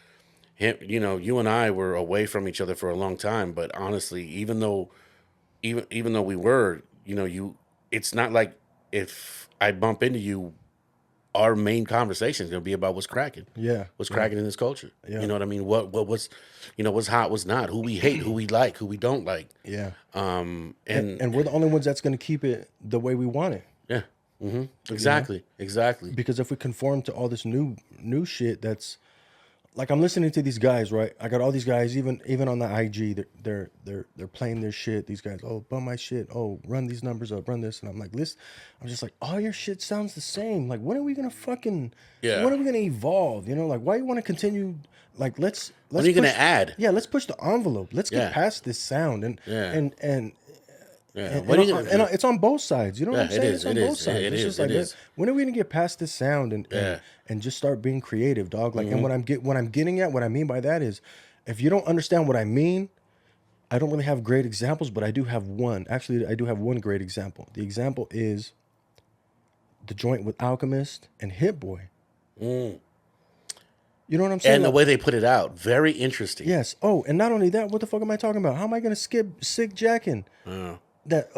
him, you know, you and I were away from each other for a long time, but honestly, even though we were, you know, it's not like if I bump into you, our main conversation is going to be about what's cracking. Yeah. What's cracking in this culture. Yeah. You know what I mean? What's, you know, what's hot, what's not, who we hate, who we like, who we don't like. Yeah. And we're the only ones that's going to keep it the way we want it. yeah. Mm-hmm. Exactly. Exactly. Because if we conform to all this new shit, that's like, I'm listening to these guys, right? I got all these guys, even on the IG, they're playing their shit. These guys, oh, bump my shit, oh, run these numbers up, run this, and I'm like, listen, I'm just like, all your shit sounds the same. Like, when are we gonna fucking? Yeah. When are we gonna evolve? You know, like, why you want to continue? Like, let's. When are you gonna push- add? Yeah, let's push the envelope. Let's get Yeah. past this sound and Yeah. and. Yeah. And, What are and, you and gonna, it's on both sides. You know what I'm Yeah, it saying? is, It's on it both is, sides. it It's is, just it like, is. when are we gonna get past this sound and just start being creative, dog? Like, and what I'm getting at, what I mean by that is, if you don't understand what I mean, I don't really have great examples, but I do have one. Actually, I do have one great example. The example is the joint with Alchemist and Hit Boy. You know what I'm saying? and the Like, way they put it out, very interesting. yes. Oh, and not only that, what the fuck am I talking about? How am I gonna skip Sick Jackin'? That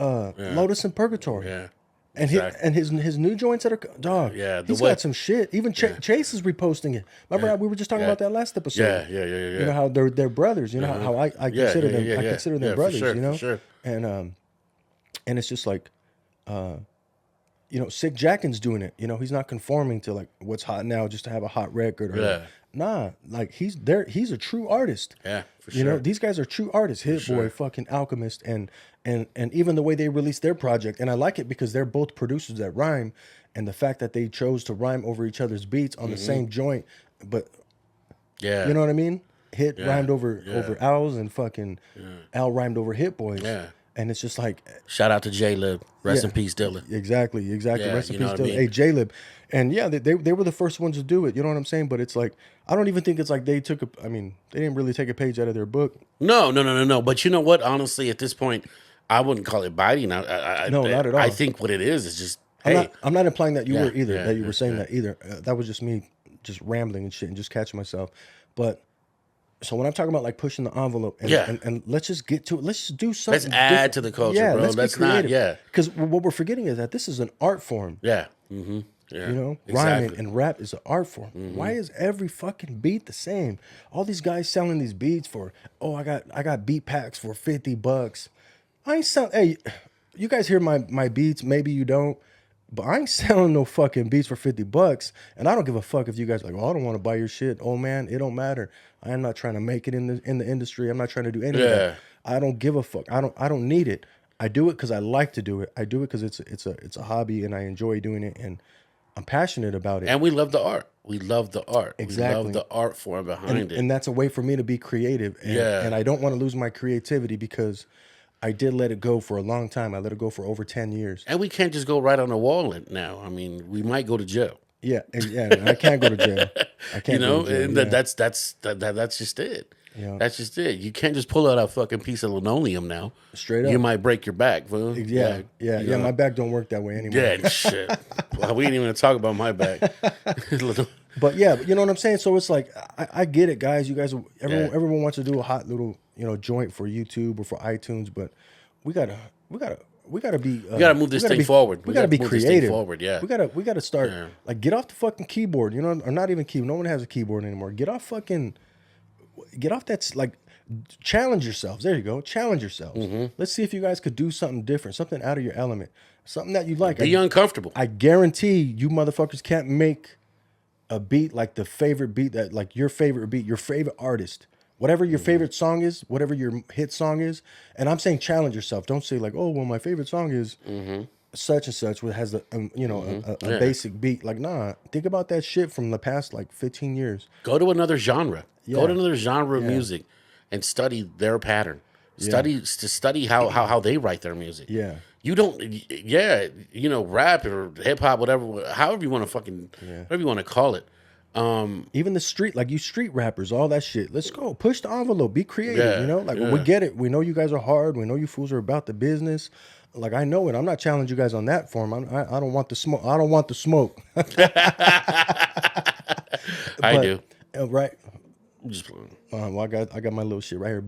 Lotus in Purgatory. Yeah. And Exactly. his new joints that are dog. Yeah, the he's way- got some shit. Even Chase is reposting it. Remember how we were just talking about that last episode? Yeah. You know how they're brothers. You know how I consider them. I consider them Yeah, for brothers. sure, you know, for sure. and it's just like, you know, Sick Jackin's doing it. You know, he's not conforming to like what's hot now just to have a hot record. Or, Yeah. Nah, like he's there. He's a true artist. Yeah, for You know, sure. these guys are true artists. Hit Boy, fucking Alchemist, and even the way they released their project. And I like it because they're both producers that rhyme, and the fact that they chose to rhyme over each other's beats on the same joint, but Yeah. you know what I mean? Hit rhymed over Al's, and fucking Al rhymed over Hit Boys. Yeah. And it's just like, Shout out to J-Lib. Rest in peace, Dylan. exactly. Yeah, Rest in you know peace what I to mean? hey J-Lib. And yeah, they were the first ones to do it. You know what I'm saying? But it's like, I don't even think it's like they took they didn't really take a page out of their book. No. But you know what? Honestly, at this point, I wouldn't call it biting. No, not at all. I think what it is just, hey, I'm not implying that you Yeah, were either, yeah, that you were yeah, saying that either. That was just me just rambling and shit and just catching myself. But so when I'm talking about like pushing the envelope and, Yeah. and let's just get to it. Let's just do something. let's add to the culture, bro. Let's not, yeah. Because what we're forgetting is that this is an art form. Yeah. Mm-hmm. Yeah. You know, exactly. rhyming and rap is an art form. Why is every fucking beat the same? All these guys selling these beats for, oh, I got beat packs for $50. I ain't selling. Hey, you guys hear my beats? Maybe you don't, but I ain't selling no fucking beats for $50. And I don't give a fuck if you guys are like, oh, I don't want to buy your shit. Oh man, it don't matter. I am not trying to make it in the industry. I'm not trying to do any of Yeah. that. I don't give a fuck. I don't need it. I do it because I like to do it. I do it because it's a hobby and I enjoy doing it and I'm passionate about it. And we love the art. We love the art. Exactly. We love the art form behind it. And that's a way for me to be creative. And, Yeah. and I don't want to lose my creativity because I did let it go for a long time. I let it go for over 10 years. And we can't just go right on the wall now. I mean, we might go to jail. Yeah, and I can't go to jail. I can't You know, go to jail. and yeah. that's just it. Yeah. That's just it. You can't just pull out a fucking piece of linoleum now. Straight up. You might break your back, fool. yeah. you know? My back don't work that way anymore. Yeah, shit. Well, we ain't even gonna talk about my back. But yeah, you know what I'm saying? So it's like, I get it, guys. You guys, everyone wants to do a hot little, joint for YouTube or for iTunes, but we gotta be. We gotta move this thing forward. We gotta be move this thing creative. forward, yeah. We gotta start like get off the fucking keyboard, or not even keyboard. No one has a keyboard anymore. Get off that's like Challenge yourselves. There you go. Challenge yourselves. Let's see if you guys could do something different, something out of your element, something that you like. Be uncomfortable. I guarantee you motherfuckers can't make a beat like the favorite beat that like your favorite beat, your favorite artist, whatever your favorite song is, whatever your hit song is. And I'm saying challenge yourself. Don't say like, oh, well, my favorite song is such and such, which has a basic beat. Like, nah, think about that shit from the past like 15 years. Go to another genre. Yeah. Go to another genre of music and study their pattern. Study how they write their music. Yeah. You don't, rap or hip hop, whatever, however you want to whatever you want to call it. Even the street, like you street rappers, all that shit. Let's go. Push the envelope. Be creative, Like, we get it. We know you guys are hard. We know you fools are about the business. Like, I know it. I'm not challenging you guys on that form. I don't want the smoke. I don't want the smoke. I do. Right. Just, Well, I got my little shit right here.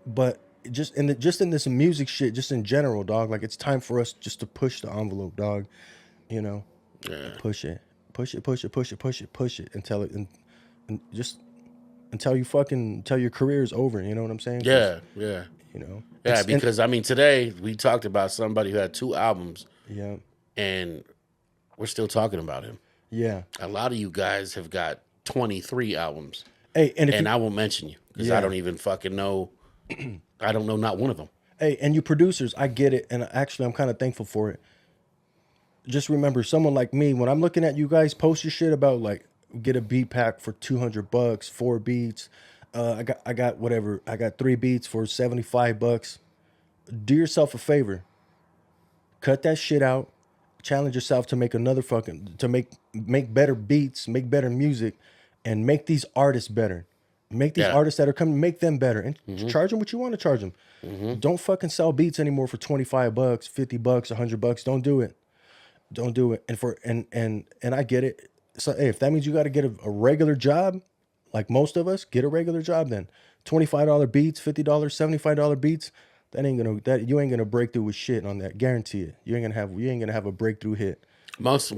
But just in this music shit, just in general, dog. Like, it's time for us just to push the envelope, dog. Yeah. Push it until it and just until your career is over. You know what I'm saying? Yeah. Yeah, because I mean, today we talked about somebody who had 2 albums. Yeah. And we're still talking about him. Yeah. A lot of you guys have got 23 albums. Hey, and I won't mention you because I don't even fucking know. I don't know not one of them. Hey, and you producers, I get it, and actually, I'm kind of thankful for it. Just remember, someone like me, when I'm looking at you guys post your shit about like get a beat pack for $200, 4 beats. I got 3 beats for $75. Do yourself a favor. Cut that shit out. Challenge yourself to make make better beats, make better music, and make these artists better. Make these artists that are coming, make them better, and charge them what you want to charge them. Don't fucking sell beats anymore for $25, $50, $100. Don't do it. Don't do it. And I get it. So hey, if that means you got to get a regular job, like most of us, get a regular job then. $25 beats, $50, $75 beats. You ain't gonna break through with shit on that. Guarantee it. You ain't gonna have a breakthrough hit. Most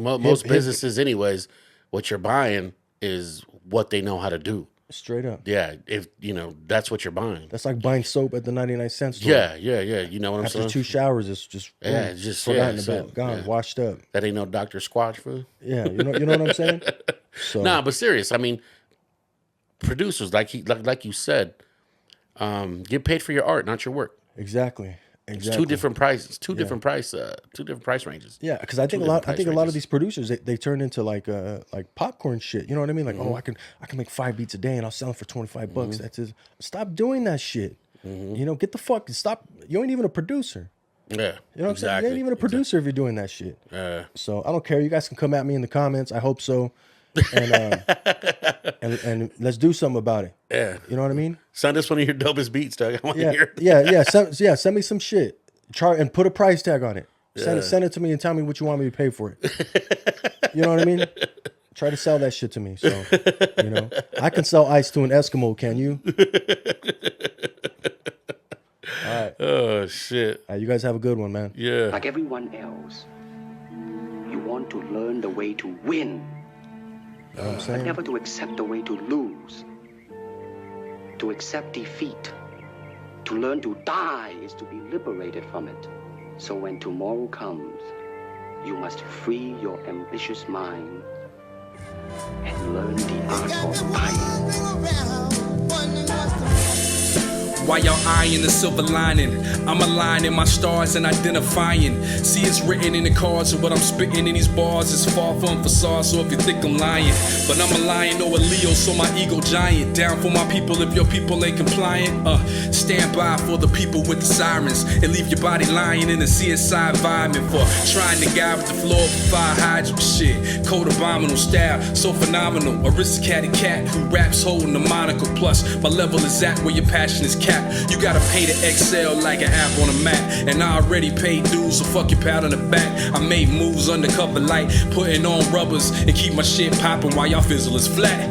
businesses, anyways, what you're buying is what they know how to do. Straight up. Yeah, if that's what you're buying. That's like buying soap at the 99-cent store. Yeah. You know what I'm saying? After 2 showers, it's just forgotten about, gone, washed up. That ain't no Dr. Squatch food. Yeah, you know what I'm saying. So Nah, but serious. I mean, producers like you said, get paid for your art, not your work. Exactly. It's 2 different prices, two different price ranges. Yeah, because I think a lot of these producers they turn into like popcorn shit. You know what I mean? Like, oh, I can make 5 beats a day and I'll sell them for $25. That's it. Stop doing that shit. Get the fuck stop. You ain't even a producer. Yeah, you know what I'm saying? You ain't even a producer if you're doing that shit. So I don't care. You guys can come at me in the comments. I hope so. And let's do something about it. Yeah, you know what I mean. Send us one of your dopest beats, Doug. I want to hear. Send me some shit. And put a price tag on it. Send it to me and tell me what you want me to pay for it. You know what I mean? Try to sell that shit to me. So I can sell ice to an Eskimo. Can you? All right. Oh shit. You guys have a good one, man. Yeah. Like everyone else, you want to learn the way to win. You know what I'm saying? But never to accept the way to lose. To accept defeat. To learn to die is to be liberated from it. So when tomorrow comes, you must free your ambitious mind and learn the art of dying. While y'all eyeing the silver lining, I'm aligning my stars and identifying. See, it's written in the cards, and what I'm spitting in these bars is far from facade. So if you think I'm lying, but I'm a lion or a Leo, so my ego giant. Down for my people if your people ain't compliant. Stand by for the people with the sirens and leave your body lying in a CSI environment for trying to guide with the floor for fire hydrant shit. Code abominable style, so phenomenal. Aristocratic cat who raps holding a monocle. Plus, my level is at where your passion is capped. You gotta pay to excel like an app on a Mac. And I already paid dues, so fuck your pat on the back. I made moves undercover light, putting on rubbers and keep my shit popping while y'all fizzle is flat.